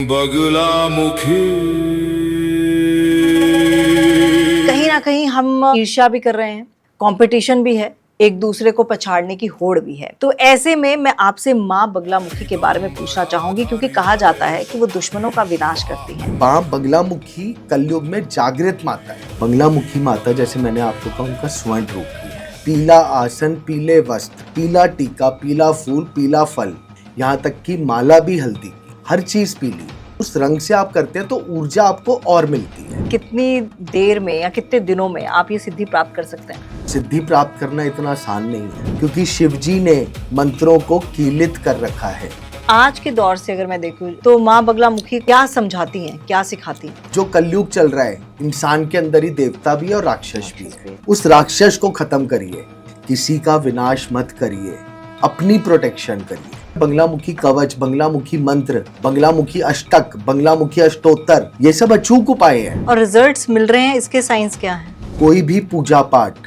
बगलामुखी। कहीं ना कहीं हम ईर्ष्या भी कर रहे हैं, कंपटीशन भी है, एक दूसरे को पछाड़ने की होड़ भी है। तो ऐसे में मैं आपसे माँ बगलामुखी के बारे में पूछना चाहूंगी, क्योंकि कहा जाता है कि वो दुश्मनों का विनाश करती है। माँ बगलामुखी कलयुग में जागृत माता है। बगलामुखी माता, जैसे मैंने आपको कहा, उनका स्वर्ण रूप भी है। पीला आसन, पीले वस्त्र, पीला टीका, पीला फूल, पीला फल, यहाँ तक कि माला भी हल्दी की, हर चीज पीली। उस रंग से आप करते हैं तो ऊर्जा आपको और मिलती है। कितनी देर में या कितने दिनों में आप ये सिद्धि प्राप्त कर सकते हैं? सिद्धि प्राप्त करना इतना आसान नहीं है, क्योंकि शिव जी ने मंत्रों को कीलित कर रखा है। आज के दौर से अगर मैं देखूं तो माँ बगलामुखी क्या समझाती हैं, क्या सिखाती हैं? जो कलयुग चल रहा है, इंसान के अंदर ही देवता भी है और राक्षस भी है। उस राक्षस को खत्म करिए, किसी का विनाश मत करिए, अपनी प्रोटेक्शन करिए। बगलामुखी कवच, बगलामुखी मंत्र, बगलामुखी अष्टक, बगलामुखी अष्टोत्तर, ये सब अचूक उपाय हैं। और रिजल्ट्स मिल रहे हैं, इसके साइंस क्या है? कोई भी पूजा पाठ,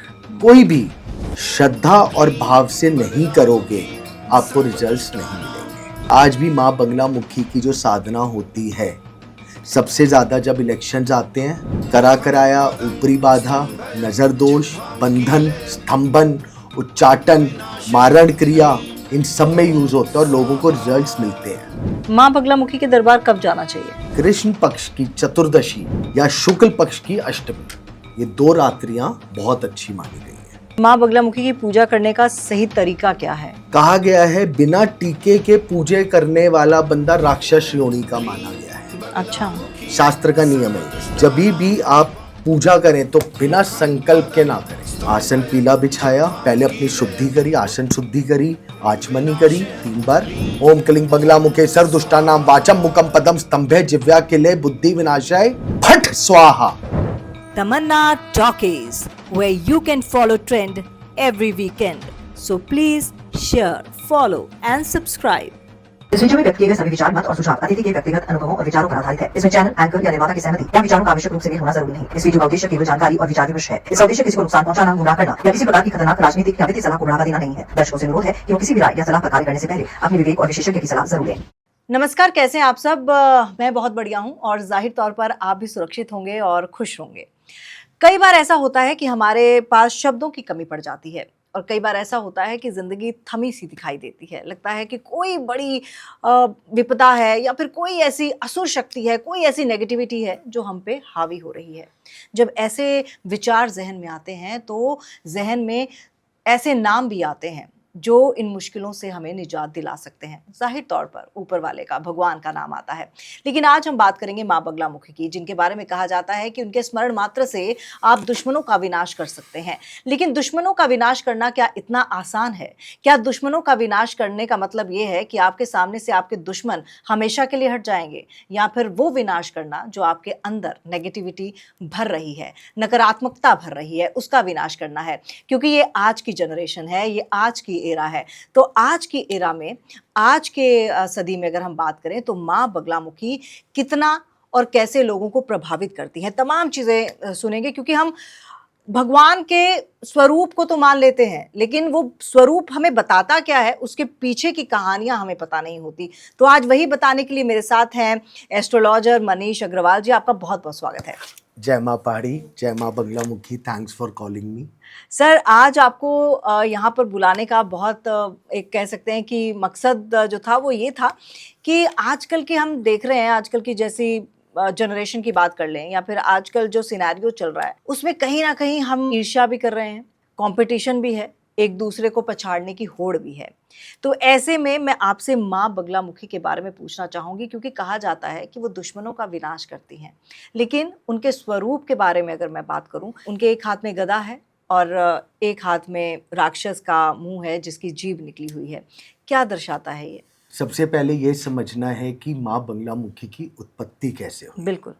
कोई भी श्रद्धा और भाव से नहीं करोगे, आपको रिजल्ट्स नहीं मिलेंगे। आज भी माँ बगलामुखी की जो साधना होती है, सबसे ज्यादा जब इलेक्शंस आते हैं, करा कराया, ऊपरी बाधा, नजर दोष, बंधन, स्तंभन, उच्चाटन, मारण क्रिया, इन सब में यूज होता है और लोगों को रिजल्ट्स मिलते हैं। माँ बगलामुखी के दरबार कब जाना चाहिए? कृष्ण पक्ष की चतुर्दशी या शुक्ल पक्ष की अष्टमी, ये 2 रात्रियां बहुत अच्छी मानी गई है। माँ बगलामुखी की पूजा करने का सही तरीका क्या है? कहा गया है बिना टीके के पूजे करने वाला बंदा राक्षस योनि का माना गया है। अच्छा, शास्त्र का नियम है, जब भी आप पूजा करें तो बिना संकल्प के ना करें। आसन पीला बिछाया, पहले अपनी शुद्धि करी, आसन शुद्धि करी, आचमनी करी 3 बार। ओम क्लीं बगलामुखे सर्वदुष्टानां वाचम मुखम पदम स्तंभे जिह्वा किले बुद्धि विनाशाय फट स्वाहा। Tamanna Talkies, where you can follow trend every weekend. So please share, follow and subscribe. इस वीडियो में व्यक्त किए गए सभी विचार, मत और सुझाव अतिथि के व्यक्तिगत अनुभवों और विचारों पर आधारित है। इसमें चैनल, एंकर या निर्माता की सहमति या विचारों का आवश्यक रूप से मेल होना जरूरी नहीं। इस वीडियो का उद्देश्य केवल जानकारी और विचार विमर्श है। इसका उद्देश्य किसी को नुकसान पहुंचाना, गुमराह करना या किसी प्रकार की खतरनाक राजनीतिक या वित्तीय सलाह को बढ़ावा देना नहीं है। दर्शकों से अनुरोध है कि वो किसी भी राय या सलाह पर कार्य करने से पहले अपने विवेक और विशेषज्ञ की सलाह जरूर लें। नमस्कार, कैसे हैं आप सब? मैं बहुत बढ़िया हूं और जाहिर तौर पर आप भी सुरक्षित होंगे और खुश होंगे। कई बार ऐसा होता है कि हमारे पास शब्दों की कमी पड़ जाती है और कई बार ऐसा होता है कि ज़िंदगी थमी सी दिखाई देती है। लगता है कि कोई बड़ी विपदा है या फिर कोई ऐसी असुर शक्ति है, कोई ऐसी नेगेटिविटी है जो हम पे हावी हो रही है। जब ऐसे विचार जहन में आते हैं तो जहन में ऐसे नाम भी आते हैं जो इन मुश्किलों से हमें निजात दिला सकते हैं। जाहिर तौर पर ऊपर वाले का, भगवान का नाम आता है। लेकिन आज हम बात करेंगे माँ बगलामुखी की, जिनके बारे में कहा जाता है कि उनके स्मरण मात्र से आप दुश्मनों का विनाश कर सकते हैं। लेकिन दुश्मनों का विनाश करना क्या इतना आसान है? क्या दुश्मनों का विनाश करने का मतलब ये है कि आपके सामने से आपके दुश्मन हमेशा के लिए हट जाएंगे, या फिर वो विनाश करना जो आपके अंदर नेगेटिविटी भर रही है, नकारात्मकता भर रही है, उसका विनाश करना है? क्योंकि ये आज की जनरेशन है, ये आज की एरा है। तो आज की एरा में, आज के सदी में अगर हम बात करें तो माँ बगलामुखी कितना और कैसे लोगों को प्रभावित करती है, तमाम चीज़ें सुनेंगे। क्योंकि हम भगवान के स्वरूप को तो मान लेते हैं, लेकिन वो स्वरूप हमें बताता क्या है, उसके पीछे की कहानियां हमें पता नहीं होती। तो आज वही बताने के लिए मेरे साथ हैं एस्ट्रोलॉजर मनीष अग्रवाल जी। आपका बहुत बहुत स्वागत है। जय माँ पहाड़ी, जय माँ Baglamukhi, thanks for calling me. Sir, आज आपको यहाँ पर बुलाने का बहुत एक कह सकते हैं कि मकसद जो था वो ये था कि आजकल के हम देख रहे हैं, आजकल की जैसी जनरेशन की बात कर लें या फिर आजकल जो सिनेरियो चल रहा है, उसमें कहीं ना कहीं हम ईर्ष्या भी कर रहे हैं, कंपटीशन भी है, एक दूसरे को पछाड़ने की होड़ भी है। तो ऐसे में मैं आपसे माँ बगलामुखी के बारे में पूछना चाहूँगी, क्योंकि कहा जाता है कि वो दुश्मनों का विनाश करती हैं। लेकिन उनके स्वरूप के बारे में अगर मैं बात करूँ, उनके एक हाथ में गदा है और एक हाथ में राक्षस का मुंह है जिसकी जीभ निकली हुई है। क्या दर्शाता है ये? सबसे पहले ये समझना है कि माँ बगलामुखी की उत्पत्ति कैसे हुई। बिल्कुल।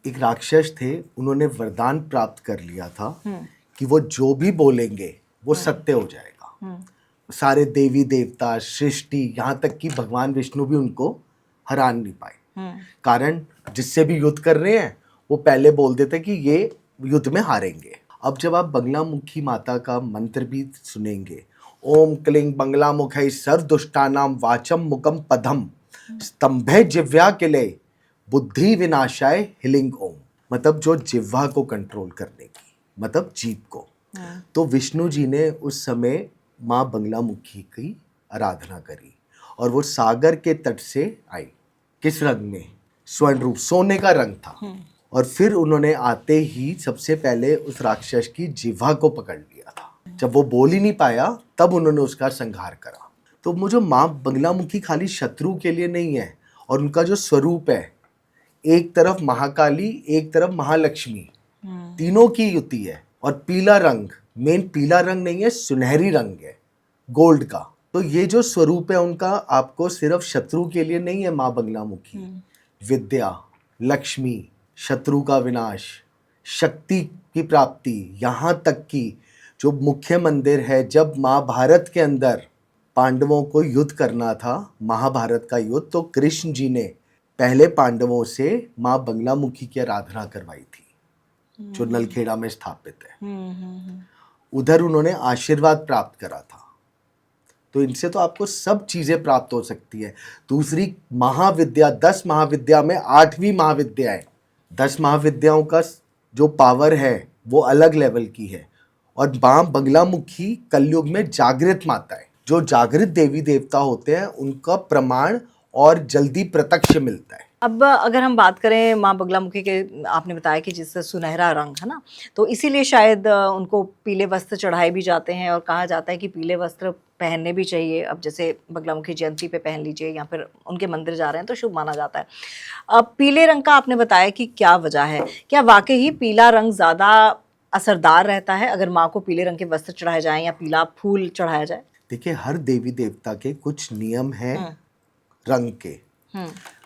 एक राक्षस थे, उन्होंने वरदान प्राप्त कर लिया था कि वो जो भी बोलेंगे वो सत्य हो जाएगा। सारे देवी देवता, सृष्टि, यहाँ तक कि भगवान विष्णु भी उनको हरा नहीं पाए। कारण जिससे भी युद्ध कर रहे हैं वो पहले बोल देते कि ये युद्ध में हारेंगे। अब जब आप बगलामुखी माता का मंत्र भी सुनेंगे, ओम क्लीं बगलामुखै सर्वदुष्टानां वाचम मुखम पदम स्तंभे जिह्वा किले बुद्धि विनाशाय हिलिंग ओम, मतलब जो जिह्वा को कंट्रोल करने की, मतलब जीभ को। तो विष्णु जी ने उस समय माँ बगलामुखी की आराधना करी और वो सागर के तट से आई। किस रंग में? स्वर्ण रूप, सोने का रंग था। और फिर उन्होंने आते ही सबसे पहले उस राक्षस की जिह्वा को पकड़ लिया था। जब वो बोल ही नहीं पाया तब उन्होंने उसका संहार करा। तो मुझे माँ बगलामुखी खाली शत्रु के लिए नहीं है, और उनका जो स्वरूप है, एक तरफ महाकाली, एक तरफ महालक्ष्मी, तीनों की युति है। और पीला रंग, मेन पीला रंग नहीं है, सुनहरी रंग है, गोल्ड का। तो ये जो स्वरूप है उनका, आपको सिर्फ शत्रु के लिए नहीं है माँ बगलामुखी। विद्या, लक्ष्मी, शत्रु का विनाश, शक्ति की प्राप्ति, यहाँ तक कि जो मुख्य मंदिर है, जब महाभारत के अंदर पांडवों को युद्ध करना था, महाभारत का युद्ध, तो कृष्ण जी ने पहले पांडवों से माँ बगलामुखी की आराधना करवाई थी, जो नलखेड़ा में स्थापित है। उधर उन्होंने आशीर्वाद प्राप्त करा था। तो इनसे तो आपको सब चीजें प्राप्त हो सकती है। दूसरी महाविद्या, 10 महाविद्या में 8वीं महाविद्या है। 10 महाविद्याओं का जो पावर है वो अलग लेवल की है। और माँ बगलामुखी कलयुग में जागृत माता है। जो जागृत देवी देवता होते हैं उनका प्रमाण और जल्दी प्रत्यक्ष मिलता है। अब अगर हम बात करें माँ बगलामुखी के, आपने बताया कि जिससे सुनहरा रंग है ना, तो इसीलिए शायद उनको पीले वस्त्र चढ़ाए भी जाते हैं और कहा जाता है कि पीले वस्त्र पहनने भी चाहिए। अब जैसे बगलामुखी जयंती पे पहन लीजिए या फिर उनके मंदिर जा रहे हैं तो शुभ माना जाता है। अब पीले रंग का आपने बताया कि क्या वजह है, क्या वाकई ही पीला रंग ज़्यादा असरदार रहता है अगर माँ को पीले रंग के वस्त्र चढ़ाए जाएं या पीला फूल चढ़ाया जाए? देखिए, हर देवी देवता के कुछ नियम हैं रंग के।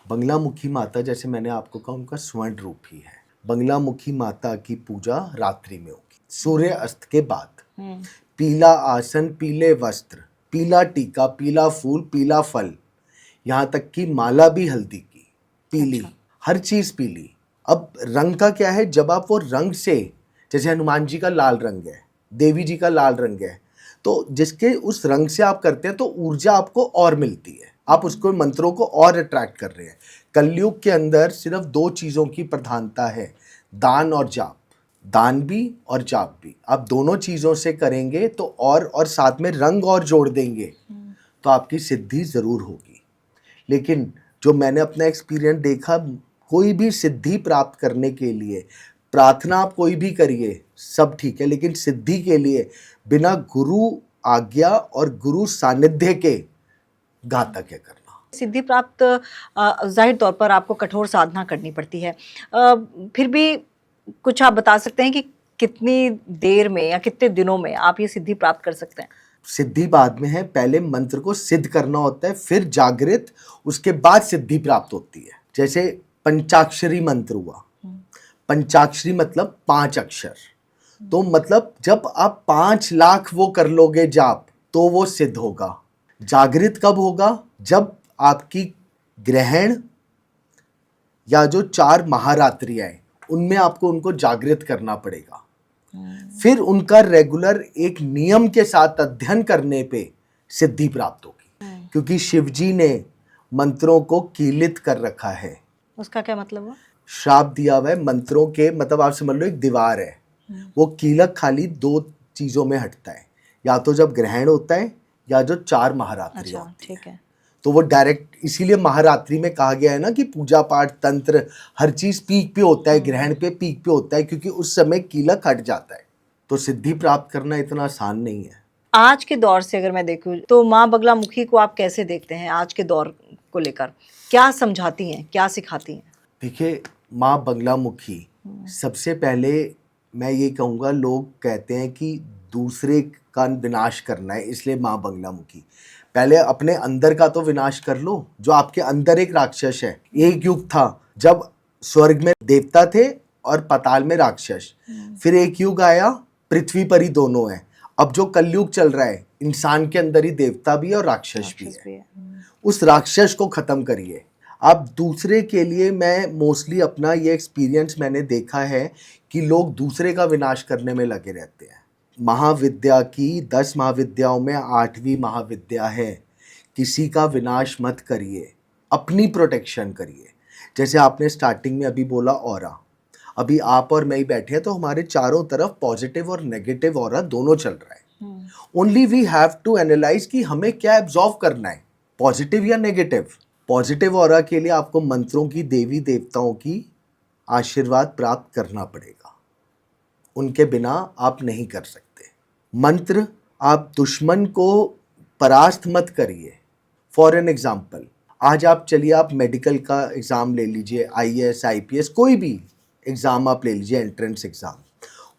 बगलामुखी माता, जैसे मैंने आपको कहा, उनका स्वर्ण रूप ही है। बगलामुखी माता की पूजा रात्रि में होगी, सूर्य अस्त के बाद। पीला आसन, पीले वस्त्र, पीला टीका, पीला फूल, पीला फल, यहाँ तक कि माला भी हल्दी की पीली। हर चीज पीली। अब रंग का क्या है, जब आप वो रंग से, जैसे हनुमान जी का लाल रंग है, देवी जी का लाल रंग है, तो जिसके उस रंग से आप करते हैं तो ऊर्जा आपको और मिलती है, आप उसको मंत्रों को और अट्रैक्ट कर रहे हैं। कलयुग के अंदर सिर्फ 2 चीज़ों की प्रधानता है, दान और जाप। दान भी और जाप भी, आप दोनों चीज़ों से करेंगे तो और साथ में रंग और जोड़ देंगे तो आपकी सिद्धि ज़रूर होगी। लेकिन जो मैंने अपना एक्सपीरियंस देखा, कोई भी सिद्धि प्राप्त करने के लिए प्रार्थना आप कोई भी करिए, सब ठीक है, लेकिन सिद्धि के लिए बिना गुरु आज्ञा और गुरु सानिध्य के घातक है करना। सिद्धि प्राप्त जाहिर तौर पर आपको कठोर साधना करनी पड़ती है। फिर भी कुछ आप बता सकते हैं कि कितनी देर में या कितने दिनों में आप ये सिद्धि प्राप्त कर सकते हैं? सिद्धि बाद में है, पहले मंत्र को सिद्ध करना होता है, फिर जागृत, उसके बाद सिद्धि प्राप्त होती है। जैसे पंचाक्षरी मंत्र हुआ, पंचाक्षरी मतलब 5 अक्षर, तो मतलब जब आप 5 लाख वो कर लोगे जाप तो वो सिद्ध होगा। जागृत कब होगा? जब आपकी ग्रहण या जो 4 महारात्रियां हैं उनमें आपको उनको जागृत करना पड़ेगा। फिर उनका रेगुलर एक नियम के साथ अध्ययन करने पे सिद्धि प्राप्त होगी, क्योंकि शिव जी ने मंत्रों को कीलित कर रखा है। उसका क्या मतलब हुआ? श्राप दिया हुआ है मंत्रों के, मतलब आप समझ लो एक दीवार है, वो कीलक खाली 2 चीजों में हटता है, या तो जब ग्रहण होता है या जो 4 महारात्रि अच्छा, होती ठीक है। तो वो डायरेक्ट, इसीलिए महारात्रि में कहा गया है ना कि पूजा पाठ तंत्र हर चीज पीक पे होता है, ग्रहण पे पीक पे होता है, क्योंकि उस समय कीलक हट जाता है। तो सिद्धि प्राप्त करना इतना आसान नहीं है। आज के दौर से अगर मैं देखूं तो माँ बगलामुखी को आप कैसे देखते हैं? आज के दौर को लेकर क्या समझाती हैं, क्या सिखाती हैं? देखिए, माँ बगलामुखी, सबसे पहले मैं ये कहूँगा, लोग कहते हैं कि दूसरे का विनाश करना है, इसलिए माँ बगलामुखी। पहले अपने अंदर का तो विनाश कर लो। जो आपके अंदर एक राक्षस है, एक युग था जब स्वर्ग में देवता थे और पाताल में राक्षस, फिर एक युग आया पृथ्वी पर ही दोनों है। अब जो कलयुग चल रहा है, इंसान के अंदर ही देवता भी है और राक्षस भी है। उस राक्षस को खत्म करिए। आप दूसरे के लिए, मैं मोस्टली अपना ये एक्सपीरियंस मैंने देखा है कि लोग दूसरे का विनाश करने में लगे रहते हैं। महाविद्या की 10 महाविद्याओं में 8वीं महाविद्या है, किसी का विनाश मत करिए, अपनी प्रोटेक्शन करिए। जैसे आपने स्टार्टिंग में अभी बोला ऑरा, अभी आप और मैं ही बैठे हैं तो हमारे चारों तरफ पॉजिटिव और नेगेटिव ऑरा दोनों चल रहा है। Only we have to analyse कि हमें क्या एब्जॉर्व करना है, पॉजिटिव या नेगेटिव। पॉजिटिव ऑरा के लिए आपको मंत्रों की, देवी देवताओं की आशीर्वाद प्राप्त करना पड़ेगा, उनके बिना आप नहीं कर सकते। मंत्र, आप दुश्मन को परास्त मत करिए। फॉर एन एग्जाम्पल, आज आप चलिए आप मेडिकल का एग्ज़ाम ले लीजिए, IAS IPS कोई भी एग्ज़ाम आप ले लीजिए, एंट्रेंस एग्ज़ाम।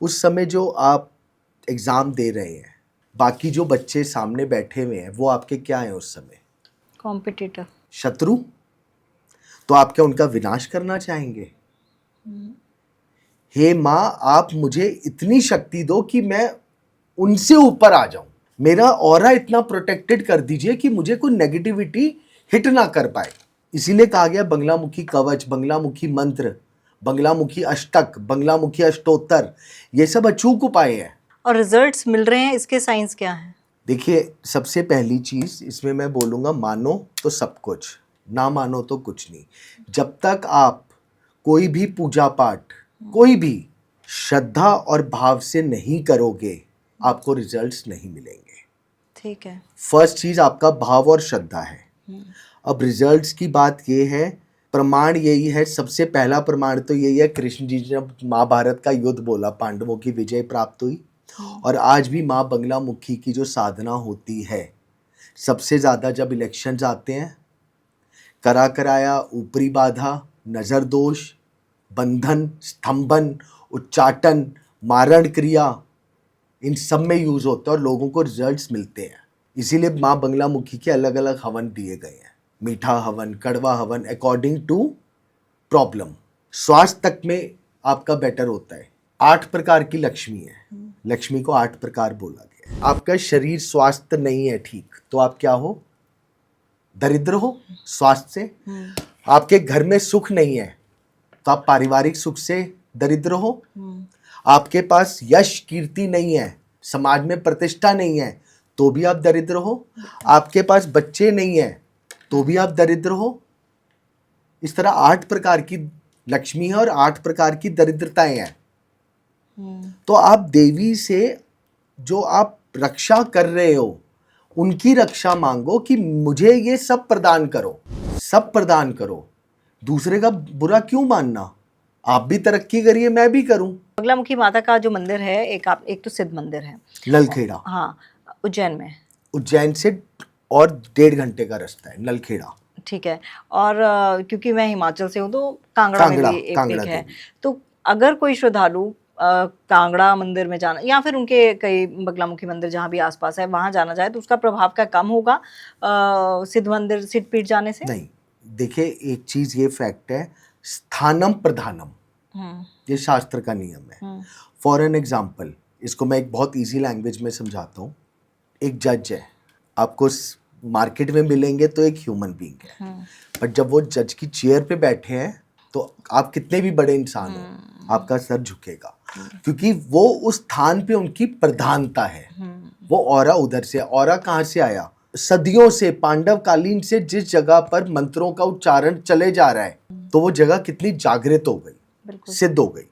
उस समय जो आप एग्ज़ाम दे रहे हैं, बाकी जो बच्चे सामने बैठे हुए हैं वो आपके क्या हैं उस समय? कॉम्पिटिटर, शत्रु। तो आप क्या उनका विनाश करना चाहेंगे? हे माँ, आप मुझे इतनी शक्ति दो कि मैं उनसे ऊपर आ जाऊं, मेरा ऑरा इतना प्रोटेक्टेड कर दीजिए कि मुझे कोई नेगेटिविटी हिट ना कर पाए। इसीलिए कहा गया बंगलामुखी कवच, बंगलामुखी मंत्र, बंगलामुखी अष्टक, बंगलामुखी अष्टोत्तर, ये सब अचूक उपाय हैं। और रिजल्ट्स मिल रहे हैं, इसके साइंस क्या हैं? देखिए, सबसे पहली चीज़ इसमें मैं बोलूँगा, मानो तो सब कुछ, ना मानो तो कुछ नहीं। जब तक आप कोई भी पूजा पाठ, कोई भी श्रद्धा और भाव से नहीं करोगे, आपको रिजल्ट्स नहीं मिलेंगे। ठीक है। फर्स्ट चीज़ आपका भाव और श्रद्धा है। अब रिजल्ट्स की बात ये है, प्रमाण यही है, सबसे पहला प्रमाण तो यही है, कृष्ण जी ने जब महाभारत का युद्ध बोला, पांडवों की विजय प्राप्त हुई। और आज भी माँ बंगलामुखी की जो साधना होती है, सबसे ज़्यादा जब इलेक्शंस आते हैं, करा कराया, ऊपरी बाधा, नज़र दोष, बंधन, स्तंभन, उच्चाटन, मारण क्रिया, इन सब में यूज़ होता है और लोगों को रिजल्ट्स मिलते हैं। इसीलिए माँ बंगलामुखी के अलग अलग हवन दिए गए हैं, मीठा हवन, कड़वा हवन, अकॉर्डिंग टू प्रॉब्लम। स्वास्थ्य तक में आपका बेटर होता है। 8 प्रकार की लक्ष्मी है, लक्ष्मी को 8 प्रकार बोला गया है। आपका शरीर स्वास्थ्य नहीं है ठीक, तो आप क्या हो? दरिद्र हो स्वास्थ्य से। आपके घर में सुख नहीं है, तो आप पारिवारिक सुख से दरिद्र हो। आपके पास यश कीर्ति नहीं है, समाज में प्रतिष्ठा नहीं है, तो भी आप दरिद्र हो। आपके पास बच्चे नहीं है, तो भी आप दरिद्र हो। इस तरह 8 प्रकार की लक्ष्मी है और 8 प्रकार की दरिद्रताएं हैं। तो आप देवी से जो आप रक्षा कर रहे हो, उनकी रक्षा मांगो कि मुझे ये सब प्रदान करो, सब प्रदान करो। दूसरे का बुरा क्यों मानना? आप भी तरक्की करिए, मैं भी करूं। बंगलामुखी माता का जो मंदिर है, एक तो सिद्ध मंदिर है, नलखेड़ा, हाँ, उज्जैन में। उज्जैन से और 1.5 घंटे का रास्ता है नलखेड़ा। ठीक है। और क्योंकि मैं हिमाचल से हूँ तो कांगड़ा में भी एक है। देवी। तो अगर कोई श्रद्धालु कांगड़ा मंदिर में जाना, या फिर उनके कई बंगलामुखी मंदिर जहाँ भी आसपास है वहाँ जाना चाहे, तो उसका प्रभाव क्या कम होगा सिद्ध मंदिर, सिद्ध पीठ जाने से? नहीं, देखिए एक चीज ये फैक्ट है, स्थानम प्रधानम, ये शास्त्र का नियम है। फॉर एन एग्जाम्पल, इसको मैं एक बहुत इजी लैंग्वेज में समझाता हूँ। एक जज है, आपको मार्केट में मिलेंगे तो एक ह्यूमन बीइंग है, बट जब वो जज की चेयर पे बैठे हैं तो आप कितने भी बड़े इंसान हो, आपका सर झुकेगा, क्योंकि वो उस स्थान पे उनकी प्रधानता है। वो ऑरा उधर से, ऑरा कहाँ से आया? सदियों से, पांडव कालीन से जिस जगह पर मंत्रों का उच्चारण चले जा रहा है, तो वो जगह कितनी जागृत हो गई, सिद्ध हो गई,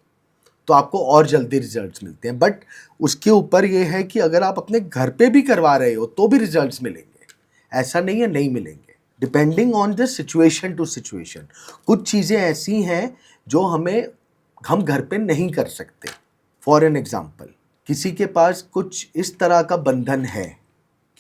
तो आपको और जल्दी रिजल्ट्स मिलते हैं। बट उसके ऊपर ये है कि अगर आप अपने घर पे भी करवा रहे हो तो भी रिजल्ट्स मिलेंगे, ऐसा नहीं है नहीं मिलेंगे, depending on the situation to situation. कुछ चीज़ें ऐसी हैं जो हम घर पे नहीं कर सकते। फॉर एन एग्जाम्पल, किसी के पास कुछ इस तरह का बंधन है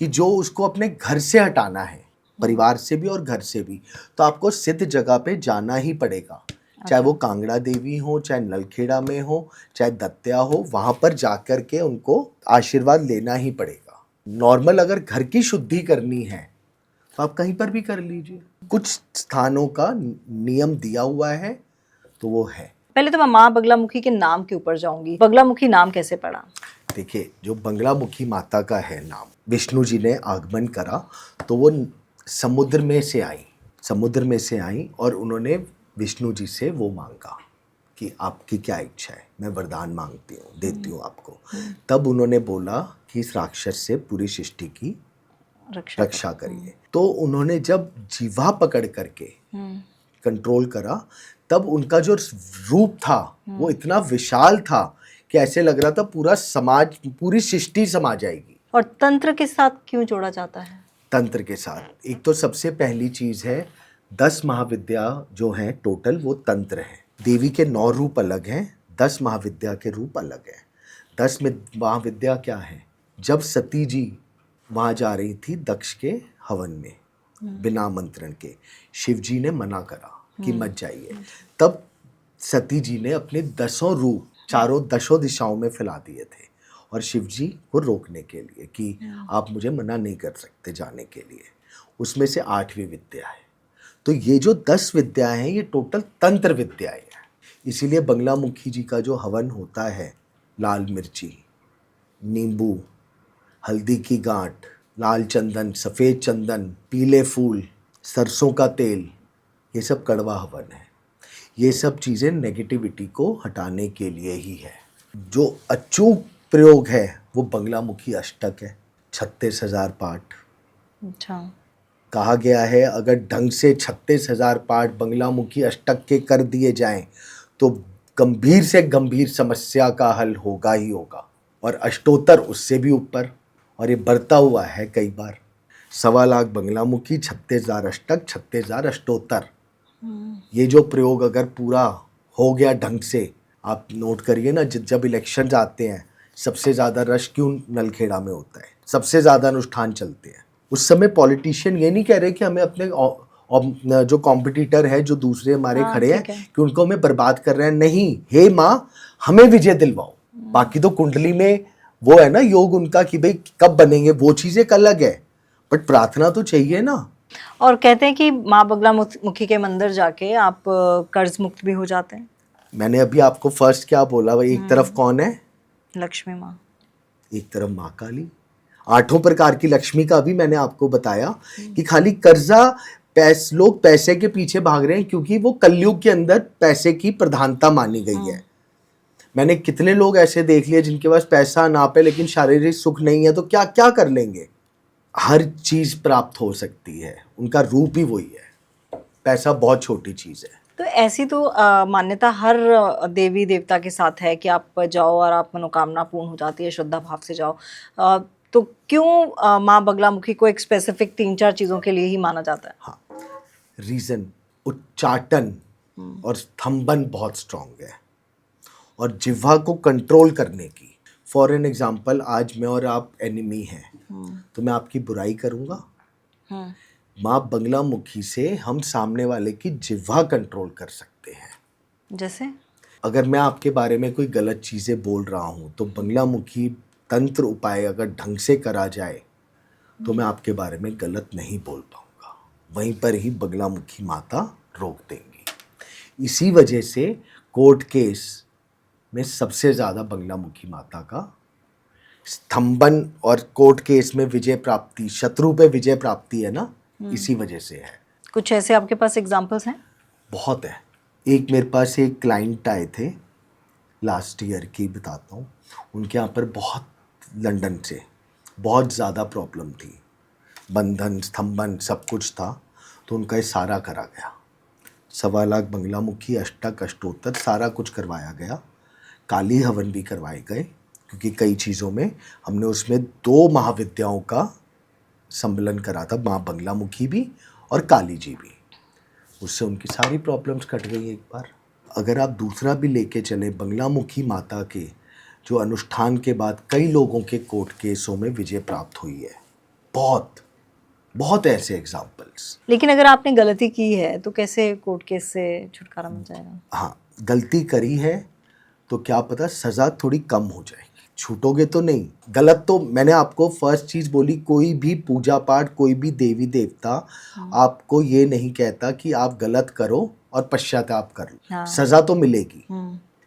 कि जो उसको अपने घर से हटाना है, परिवार से भी और घर से भी, तो आपको सिद्ध जगह पे जाना ही पड़ेगा। चाहे वो कांगड़ा देवी हो, चाहे नलखेड़ा में हो, चाहे दत्या हो, वहाँ पर जाकर के उनको आशीर्वाद लेना ही पड़ेगा। नॉर्मल अगर घर की शुद्धि करनी है तो आप कहीं पर भी कर लीजिए, कुछ स्थानों का नियम दिया हुआ है तो वो है। पहले तो मैं माँ बंगलामुखी के नाम के ऊपर जाऊंगी। बंगलामुखी नाम कैसे पड़ा? देखिए, जो बंगलामुखी माता का है नाम, विष्णु जी ने आगमन करा तो वो समुद्र में से आई और उन्होंने विष्णु जी से वो मांगा कि आपकी क्या इच्छा है, मैं वरदान मांगती हूँ, देती हूँ आपको। तब उन्होंने बोला कि इस राक्षस से पूरी सृष्टि की रक्षा करिए। तो उन्होंने जब जीवा पकड़ करके कंट्रोल करा, तब उनका जो रूप था वो इतना विशाल था कि ऐसे लग रहा था पूरा समाज, पूरी सृष्टि समा जाएगी। और तंत्र के साथ क्यों जोड़ा जाता है? तंत्र के साथ एक तो सबसे पहली चीज है 10 महाविद्या जो हैं टोटल वो तंत्र है। देवी के 9 रूप अलग हैं, 10 महाविद्या के रूप अलग हैं। 10 में महाविद्या क्या है? जब सती जी वहाँ जा रही थी दक्ष के हवन में बिना आमंत्रण के, शिव जी ने मना करा कि मत जाइए, तब सती जी ने अपने 10 रूप चारों 10 दिशाओं में फैला दिए थे और शिव जी को रोकने के लिए कि आप मुझे मना नहीं कर सकते जाने के लिए। उसमें से 8वीं विद्या है। तो ये जो 10 विद्याएं हैं ये टोटल तंत्र विद्याएं हैं। इसीलिए बंगलामुखी जी का जो हवन होता है, लाल मिर्ची, नींबू, हल्दी की गांठ, लाल चंदन, सफ़ेद चंदन, पीले फूल, सरसों का तेल, ये सब कड़वा हवन है। ये सब चीज़ें नेगेटिविटी को हटाने के लिए ही है। जो अचूक प्रयोग है वो बंगलामुखी अष्टक है, 36,000 पाठ। अच्छा। कहा गया है अगर ढंग से 36,000 पाठ बंगलामुखी अष्टक के कर दिए जाएं तो गंभीर से गंभीर समस्या का हल होगा ही होगा। और अष्टोत्तर उससे भी ऊपर, और ये बढ़ता हुआ है कई बार। 1.25 लाख बंगलामुखी, 36,000 अष्टक, 36,000 अष्टोत्तर। ये जो प्रयोग अगर पूरा हो गया ढंग से, आप नोट करिए ना, जब इलेक्शन आते हैं सबसे ज़्यादा रश क्यों नलखेड़ा में होता है, सबसे ज़्यादा अनुष्ठान चलते हैं। उस समय पॉलिटिशियन ये नहीं कह रहे कि हमें अपने जो कॉम्पिटिटर है, जो दूसरे हमारे खड़े हैं, कि उनको हमें बर्बाद कर रहे हैं। नहीं, हे माँ हमें विजय दिलवाओ। बाकी तो कुंडली में वो है ना योग उनका कि भाई कब बनेंगे, वो चीज़ एक अलग है, बट प्रार्थना तो चाहिए ना। और कहते हैं कि माँ बगलामुखी के मंदिर जाके आप कर्ज मुक्त भी हो जाते हैं। मैंने अभी आपको फर्स्ट क्या बोला, भाई एक तरफ कौन है? लक्ष्मी माँ, एक तरफ माँ काली। 8 प्रकार की लक्ष्मी का भी मैंने आपको बताया कि खाली कर्जा लोग पैसे के पीछे भाग रहे हैं क्योंकि वो कलयुग के अंदर पैसे की प्रधानता मानी गई है। मैंने कितने लोग ऐसे देख लिए जिनके पास पैसा ना पे लेकिन शारीरिक सुख नहीं है, तो क्या क्या कर लेंगे? हर चीज प्राप्त हो सकती है, उनका रूप ही वही है। पैसा बहुत छोटी चीज है। तो ऐसी तो मान्यता हर देवी देवता के साथ है कि आप जाओ और आप मनोकामना पूर्ण हो जाती है, श्रद्धा भाव से जाओ। तो क्यों माँ बगलामुखी को एक स्पेसिफिक 3-4 चीज़ों के लिए ही माना जाता है? हाँ, रीज़न उच्चाटन और स्तंभन बहुत स्ट्रांग है, और जिह्वा को कंट्रोल करने की। फॉर एन एग्जाम्पल, आज मैं और आप एनिमी हैं तो मैं आपकी बुराई करूँगा। माँ बंगलामुखी से हम सामने वाले की जिह्वा कंट्रोल कर सकते हैं। जैसे अगर मैं आपके बारे में कोई गलत चीज़ें बोल रहा हूँ तो बंगलामुखी तंत्र उपाय अगर ढंग से करा जाए तो मैं आपके बारे में गलत नहीं बोल पाऊँगा। वहीं पर ही बंगलामुखी माता रोक देंगी। इसी वजह से कोर्ट केस में सबसे ज़्यादा बंगलामुखी माता का स्तंभन और कोर्ट केस में विजय प्राप्ति, शत्रु पे विजय प्राप्ति है ना, इसी वजह से है। कुछ ऐसे आपके पास एग्जांपल्स हैं? बहुत है। एक मेरे पास एक क्लाइंट आए थे लास्ट ईयर की, बताता हूँ। उनके यहाँ पर बहुत लंदन से बहुत ज़्यादा प्रॉब्लम थी, बंधन स्तंभन सब कुछ था, तो उनका ये सारा करा गया। 1.25 लाख बंगलामुखी, अष्टक, अष्टोत्तर सारा कुछ करवाया गया। काली हवन भी करवाए गए क्योंकि कई चीज़ों में हमने उसमें 2 महाविद्याओं का सम्मिलन करा था, माँ बंगलामुखी भी और काली जी भी। उससे उनकी सारी प्रॉब्लम्स कट गई एक बार। अगर आप दूसरा भी लेके चले, बंगलामुखी माता के जो अनुष्ठान के बाद कई लोगों के कोर्ट केसों में विजय प्राप्त हुई है। बहुत बहुत ऐसे एग्जाम्पल्स। लेकिन अगर आपने गलती की है तो कैसे कोर्ट केस से छुटकारा मिल जाएगा? हाँ, गलती करी है तो क्या पता सज़ा थोड़ी कम हो जाएगी, छूटोगे तो नहीं। गलत तो मैंने आपको फर्स्ट चीज़ बोली, कोई भी पूजा पाठ, कोई भी देवी देवता आपको ये नहीं कहता कि आप गलत करो और पश्चाताप कर लो। हाँ। सज़ा तो मिलेगी।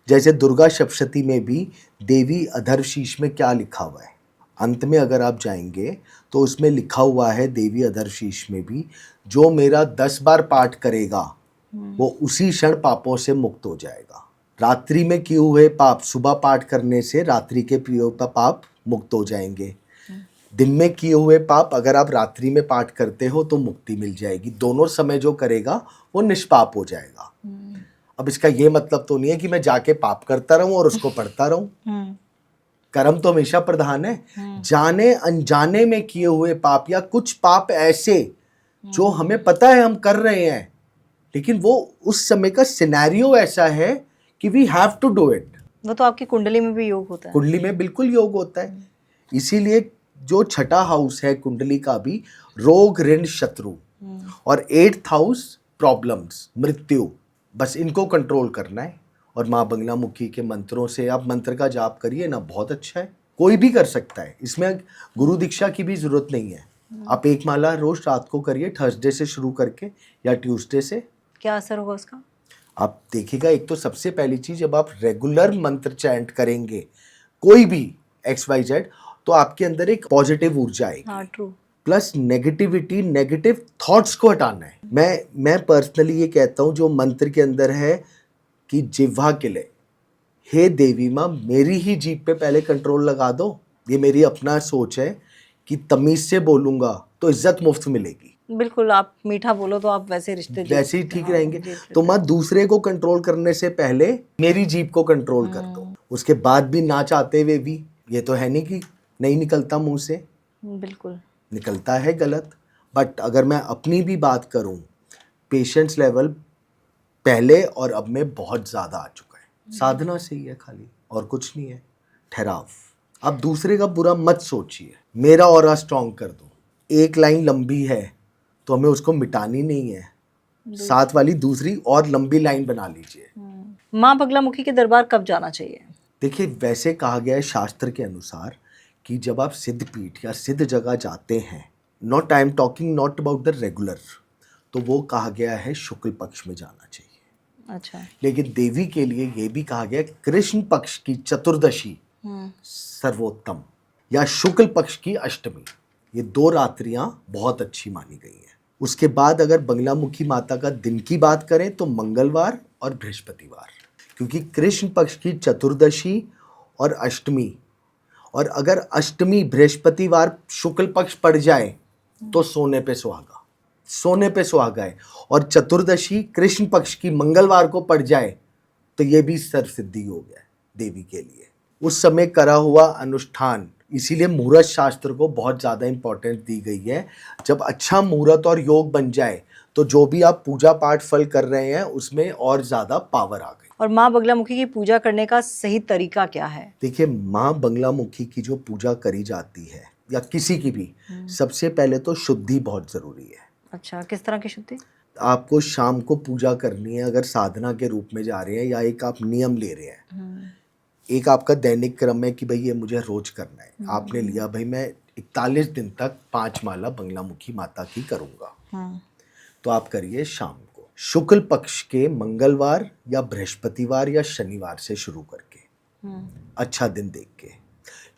जैसे दुर्गा सप्तशती में भी देवी अधरशीष में क्या लिखा हुआ है, अंत में अगर आप जाएंगे तो उसमें लिखा हुआ है देवी अधरशीष में भी, जो मेरा 10 बार पाठ करेगा वो उसी क्षण पापों से मुक्त हो जाएगा। रात्रि में किए हुए पाप सुबह पाठ करने से रात्रि के प्रयोग का पाप मुक्त हो जाएंगे। दिन में किए हुए पाप अगर आप रात्रि में पाठ करते हो तो मुक्ति मिल जाएगी, दोनों समय जो करेगा वो निष्पाप हो जाएगा। अब इसका ये मतलब तो नहीं है कि मैं जाके पाप करता रहूं और उसको पढ़ता रहूं। कर्म तो हमेशा प्रधान है। जाने अनजाने में किए हुए पाप या कुछ पाप ऐसे जो हमें पता है हम कर रहे हैं, लेकिन वो उस समय का सिनेरियो ऐसा है कि we have to do it. वो तो आपकी कुंडली में भी योग होता है। कुंडली में बिल्कुल योग होता है। इसीलिए जो छठा हाउस है कुंडली का भी, रोग ऋण शत्रु, और 8th हाउस प्रॉब्लम्स मृत्यु, बस इनको कंट्रोल करना है। और माँ बंगला मुखी के मंत्रों से आप मंत्र का जाप करिए ना, बहुत अच्छा है, कोई भी कर सकता है, इसमें गुरु दीक्षा की भी जरूरत नहीं है। आप एक माला रोज रात को करिए, थर्सडे से शुरू करके या ट्यूसडे से। क्या असर होगा उसका? आप देखिएगा, एक तो सबसे पहली चीज, जब आप रेगुलर मंत्र चैंट करेंगे कोई भी XYZ, तो आपके अंदर एक पॉजिटिव ऊर्जा आएगी। हाँ, true. Plus negativity, negative thoughts को हटाना है। मैं पर्सनली ये कहता हूँ जो मंत्र के अंदर है कि जिह्वा के लिए, हे देवी माँ मेरी ही जीभ पे पहले कंट्रोल लगा दो। ये मेरी अपना सोच है कि तमीज से बोलूंगा तो इज्जत मुफ्त मिलेगी। बिल्कुल, आप मीठा बोलो तो आप वैसे रिश्ते वैसे ही ठीक हाँ, रहेंगे। जी, तो माँ दूसरे को कंट्रोल करने से पहले मेरी जीभ को कंट्रोल कर दो। उसके बाद भी ना चाहते हुए भी, ये तो है नहीं कि नहीं निकलता मुंह से, बिल्कुल निकलता है गलत। बट अगर मैं अपनी भी बात करूं, पेशेंस लेवल पहले और अब में बहुत ज़्यादा आ चुका है। साधना से ही है खाली, और कुछ नहीं है। ठहराव। अब दूसरे का बुरा मत सोचिए, मेरा ऑरा स्ट्रॉन्ग कर दो। एक लाइन लंबी है तो हमें उसको मिटानी नहीं है, साथ वाली दूसरी और लंबी लाइन बना लीजिए। माँ बगला मुखी के दरबार कब जाना चाहिए? देखिए, वैसे कहा गया है शास्त्र के अनुसार कि जब आप सिद्ध पीठ या सिद्ध जगह जाते हैं, not I am talking not about the regular, तो वो कहा गया है शुक्ल पक्ष में जाना चाहिए। अच्छा। लेकिन देवी के लिए ये भी कहा गया कृष्ण पक्ष की चतुर्दशी सर्वोत्तम या शुक्ल पक्ष की अष्टमी, ये 2 रात्रियां बहुत अच्छी मानी गई हैं। उसके बाद अगर बंगलामुखी माता का दिन की बात करें तो मंगलवार और बृहस्पतिवार, क्योंकि कृष्ण पक्ष की चतुर्दशी और अष्टमी, और अगर अष्टमी बृहस्पतिवार शुक्ल पक्ष पड़ जाए तो सोने पे सुहागा, सोने पे सुहागा है। और चतुर्दशी कृष्ण पक्ष की मंगलवार को पड़ जाए तो ये भी सर्व सिद्धि हो गया है देवी के लिए, उस समय करा हुआ अनुष्ठान। इसीलिए मुहूर्त शास्त्र को बहुत ज़्यादा इंपॉर्टेंस दी गई है। जब अच्छा मुहूर्त और योग बन जाए तो जो भी आप पूजा पाठ फल कर रहे हैं उसमें और ज़्यादा पावर आ गई। और माँ बगलामुखी की पूजा करने का सही तरीका क्या है? देखिए, माँ बंगलामुखी की जो पूजा करी जाती है या किसी की भी, सबसे पहले तो शुद्धि बहुत ज़रूरी है। अच्छा, किस तरह की शुद्धि? आपको शाम को पूजा करनी है अगर साधना के रूप में जा रहे हैं, या एक आप नियम ले रहे हैं, एक आपका दैनिक क्रम है कि भाई ये मुझे रोज करना है, आपने लिया भाई मैं 41 दिन तक 5 माला बंगलामुखी माता की करूँगा, तो आप करिए शाम को शुक्ल पक्ष के मंगलवार या बृहस्पतिवार या शनिवार से शुरू करके, अच्छा दिन देख के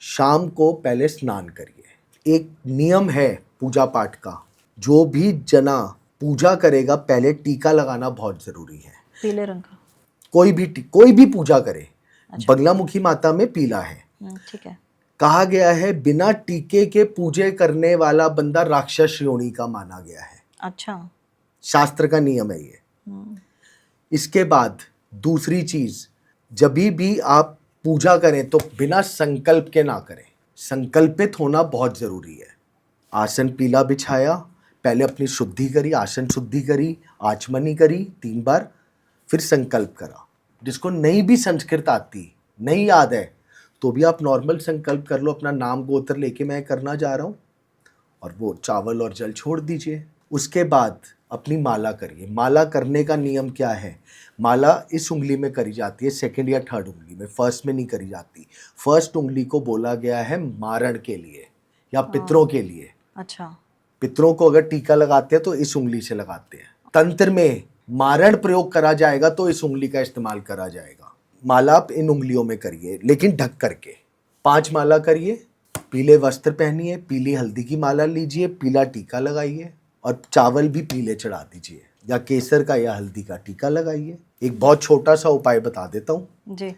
शाम को पहले स्नान करिए। एक नियम है पूजा पाठ का, जो भी जना पूजा करेगा पहले टीका लगाना बहुत ज़रूरी है। पीले रंग का? कोई भी पूजा करे। अच्छा। बंगलामुखी माता में पीला है। ठीक है। कहा गया है बिना टीके के पूजे करने वाला बंदा राक्षस श्रेणी का माना गया है। अच्छा, शास्त्र का नियम है ये। इसके बाद दूसरी चीज, जब भी आप पूजा करें तो बिना संकल्प के ना करें, संकल्पित होना बहुत जरूरी है। आसन पीला बिछाया, पहले अपनी शुद्धि करी, आसन शुद्धि करी, आचमनी करी 3 बार, फिर संकल्प करा। जिसको नहीं भी संस्कृत आती, नहीं याद है, तो भी आप नॉर्मल संकल्प कर लो, अपना नाम गोत्र लेके मैं करना जा रहा हूँ, और वो चावल और जल छोड़ दीजिए। उसके बाद अपनी माला करिए। माला करने का नियम क्या है? माला इस उंगली में करी जाती है, सेकंड या थर्ड उंगली में, फर्स्ट में नहीं करी जाती। फर्स्ट उंगली को बोला गया है मारण के लिए या पितरों के लिए। अच्छा, पितरों को अगर टीका लगाते हैं तो इस उंगली से लगाते हैं। तंत्र में मारण प्रयोग करा जाएगा तो इस उंगली का इस्तेमाल करा जाएगा। माला आप इन उंगलियों में करिए, लेकिन ढक करके। 5 माला करिए, पीले वस्त्र पहनिए, पीली हल्दी की माला लीजिए, पीला टीका लगाइए, और चावल भी पीले चढ़ा दीजिए, या केसर का या हल्दी का टीका लगाइए। एक बहुत छोटा सा उपाय बता देता हूँ जी।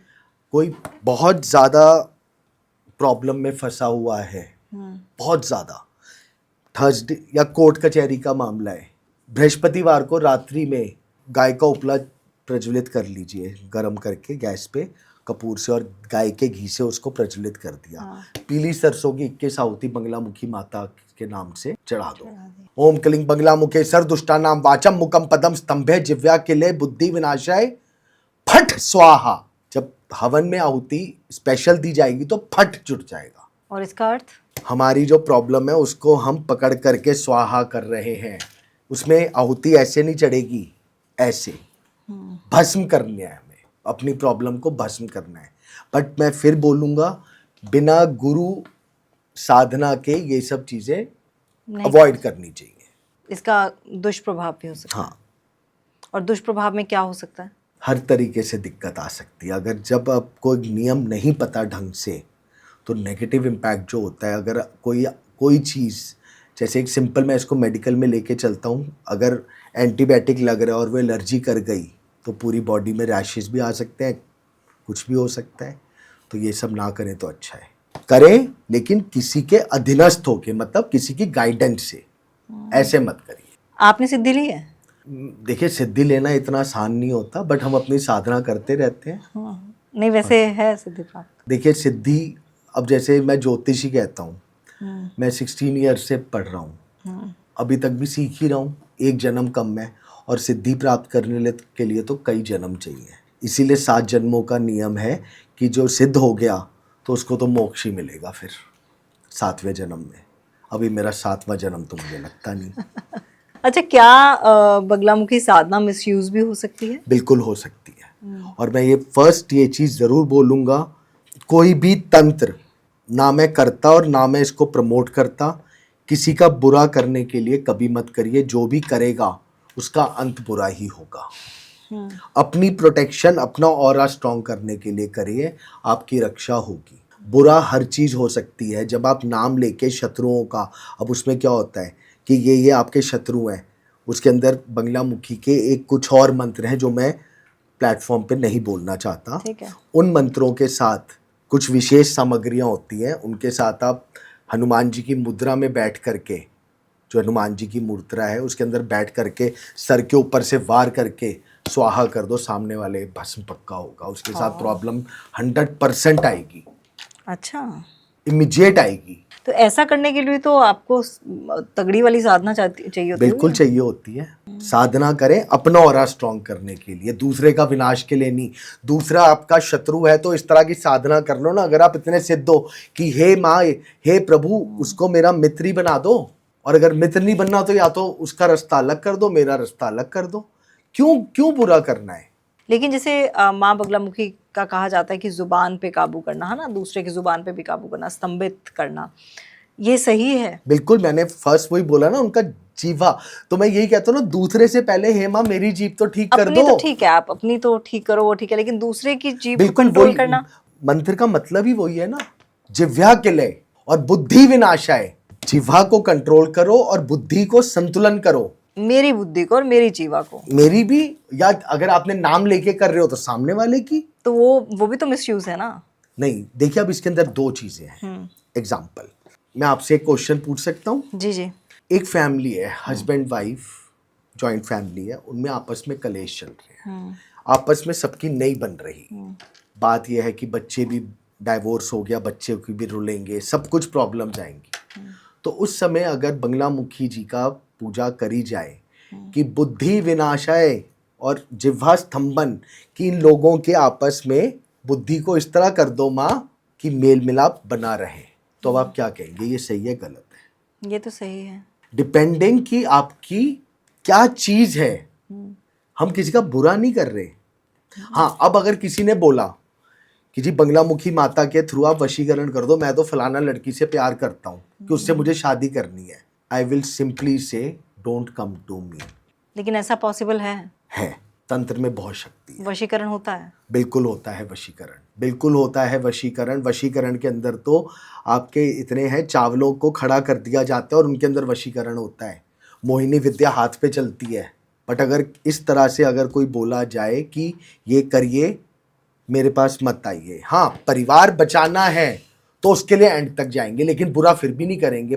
कोई बहुत ज़्यादा प्रॉब्लम में फंसा हुआ है, बहुत ज्यादा। थर्सडे या कोर्ट कचहरी का मामला है, बृहस्पतिवार को रात्रि में गाय का उपला प्रज्वलित कर लीजिए, गरम करके गैस पे कपूर से और गाय के घी से उसको प्रज्वलित कर दिया। पीली सरसों की 21 आहुति बंगलामुखी माता के नाम से चढ़ा दो। ओम कलिंग बंगलामुखे सर दुष्टानाम वाचम मुकम पदम स्तंभे जिव्या किले बुद्धि विनाशाय फट स्वाहा। जब हवन में आहुति स्पेशल दी जाएगी तो फट जुट जाएगा। और इसका अर्थ? हमारी जो प्रॉब्लम है उसको हम पकड़ करके स्वाहा कर रहे हैं। उसमें आहुति ऐसे नहीं चढ़ेगी, ऐसे भस्म करनी है, हमें अपनी प्रॉब्लम को भस्म करना है। बट मैं फिर बोलूँगा, बिना गुरु साधना के ये सब चीज़ें अवॉइड करनी चाहिए। इसका दुष्प्रभाव भी हो सकता है। हाँ, और दुष्प्रभाव में क्या हो सकता है? हर तरीके से दिक्कत आ सकती है। अगर जब आपको नियम नहीं पता ढंग से तो नेगेटिव इम्पैक्ट जो होता है, अगर कोई चीज़, जैसे एक सिंपल मैं इसको मेडिकल में लेके चलता हूँ, अगर एंटीबायोटिक लग रहा है और वो एलर्जी कर गई तो पूरी बॉडी में रैशेस भी आ सकते हैं, कुछ भी हो सकता है। तो ये सब ना करें तो अच्छा है। करें लेकिन किसी के अधीनस्थ होके, मतलब किसी की गाइडेंस से, ऐसे मत करिए। आपने सिद्धि ली है? देखिए, सिद्धि लेना इतना आसान नहीं होता, बट हम अपनी साधना करते रहते हैं। नहीं, वैसे है सिद्धि प्राप्त। देखिए, सिद्धि, अब जैसे मैं ज्योतिषी कहता हूँ, मैं 16 ईयर्स से पढ़ रहा हूँ, अभी तक भी सीख ही रहा हूँ। एक जन्म कम है, और सिद्धि प्राप्त करने के लिए तो कई जन्म चाहिए। इसीलिए 7 जन्मों का नियम है कि जो सिद्ध हो गया तो उसको तो मोक्ष ही मिलेगा फिर 7वें जन्म में। अभी मेरा 7वां जन्म तो मुझे लगता नहीं। अच्छा, क्या बगलामुखी साधना मिसयूज भी हो सकती है? बिल्कुल हो सकती है। और मैं ये चीज़ ज़रूर बोलूँगा, कोई भी तंत्र ना मैं करता और ना मैं इसको प्रमोट करता। किसी का बुरा करने के लिए कभी मत करिए। जो भी करेगा उसका अंत बुरा ही होगा। अपनी प्रोटेक्शन, अपना ऑरा स्ट्रॉन्ग करने के लिए करिए, आपकी रक्षा होगी। बुरा हर चीज़ हो सकती है। जब आप नाम लेके शत्रुओं का, अब उसमें क्या होता है कि ये आपके शत्रु हैं, उसके अंदर बंगलामुखी के एक कुछ और मंत्र हैं जो मैं प्लेटफॉर्म पे नहीं बोलना चाहता। ठीक है। उन मंत्रों के साथ कुछ विशेष सामग्रियाँ होती हैं, उनके साथ आप हनुमान जी की मुद्रा में बैठ करके, जो हनुमान जी की मुद्रा है उसके अंदर बैठ करके सर के ऊपर से वार करके स्वाहा कर दो, सामने वाले भस्म पक्का होगा। उसके साथ प्रॉब्लम 100% आएगी। अच्छा, इमीडिएट आएगी। तो ऐसा करने के लिए तो आपको तगड़ी वाली साधना चाहिए होती है। बिल्कुल चाहिए होती है। साधना करें अपना ऑरा स्ट्रॉन्ग करने के लिए, दूसरे का विनाश के लिए नहीं। दूसरा आपका शत्रु है तो इस तरह की साधना कर लो ना। अगर आप इतने सिद्ध हो कि हे माँ, हे प्रभु, उसको मेरा मित्र ही बना दो, और अगर मित्र नहीं बनना तो या तो उसका रास्ता अलग कर दो, मेरा रास्ता अलग कर दो। क्यों बुरा करना है? लेकिन जैसे माँ बगलामुखी का कहा जाता है कि जुबान पे काबू करना, है ना, दूसरे की जुबान पे भी काबू करना, स्तंभित करना, ये सही है? बिल्कुल, मैंने फर्स्ट वही बोला ना, उनका जीवा। तो मैं यही कहता हूँ ना, दूसरे से पहले हे माँ मेरी जीभ तो ठीक कर दो। अपनी तो ठीक है, आप अपनी तो ठीक करो, वो ठीक है, लेकिन दूसरे की जीभ को बिल्कुल कंट्रोल करना। मंत्र का मतलब ही वही है ना, जिह्वा किले और बुद्धि विनाशाय। जिह्वा को कंट्रोल करो और बुद्धि को संतुलन करो। मेरी बुद्धि को और मेरी जीवा को। मेरी भी, या अगर आपने नाम लेके कर रहे हो तो सामने वाले की। तो वो भी तो मिसयूज है ना? नहीं, देखिए, अब इसके अंदर 2 चीजें हैं। एग्जाम्पल, मैं आपसे एक क्वेश्चन पूछ सकता हूँ? जी जी। एक फैमिली है, हस्बैंड वाइफ, जॉइंट फैमिली है, उनमें आपस में कलेश चल रहे हैं, आपस में सबकी नहीं बन रही। बात यह है कि बच्चे भी, डाइवोर्स हो गया, बच्चे की भी रुलेंगे, सब कुछ प्रॉब्लम्स आएंगी। तो उस समय अगर बंगलामुखी जी का पूजा करी जाए कि बुद्धि विनाशाय और जिह्वा स्तंभन, कि इन लोगों के आपस में बुद्धि को इस तरह कर दो माँ कि मेल मिलाप बना रहे, तो अब आप क्या कहेंगे, ये सही है गलत है? ये तो सही है। डिपेंडिंग कि आपकी क्या चीज है। हम किसी का बुरा नहीं कर रहे। हाँ, अब अगर किसी ने बोला कि जी बंगलामुखी माता के थ्रू आप वशीकरण कर दो, मैं तो फलाना लड़की से प्यार करता हूँ कि उससे मुझे शादी करनी है, आई विल सिंपली से डोंट कम टू मी। लेकिन ऐसा पॉसिबल है? तंत्र में बहुत शक्ति है। वशीकरण होता है? बिल्कुल होता है वशीकरण, बिल्कुल होता है वशीकरण। वशीकरण के अंदर तो आपके इतने हैं, चावलों को खड़ा कर दिया जाता है और उनके अंदर वशीकरण होता है। मोहिनी विद्या हाथ पे चलती है। बट अगर इस तरह से अगर कोई बोला जाए कि ये करिए, मेरे पास मत आइए, हाँ परिवार बचाना है तो उसके लिए एंड तक जाएंगे, लेकिन बुरा फिर भी नहीं करेंगे।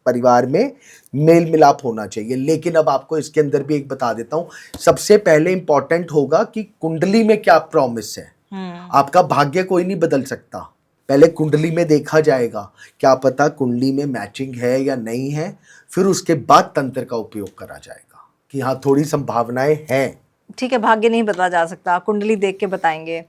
परिवार में मेल मिलाप होना चाहिए। लेकिन अब आपको इसके अंदर भी एक बता देता हूं, सबसे पहले इंपॉर्टेंट होगा कि कुंडली में क्या प्रॉमिस है। आपका भाग्य कोई नहीं बदल सकता, पहले कुंडली में देखा जाएगा, क्या पता कुंडली में मैचिंग है या नहीं है, फिर उसके बाद तंत्र का उपयोग करा जाएगा कि हाँ थोड़ी संभावनाएं हैं। ठीक है, भाग्य नहीं बदला जा सकता, कुंडली देख के बताएंगे।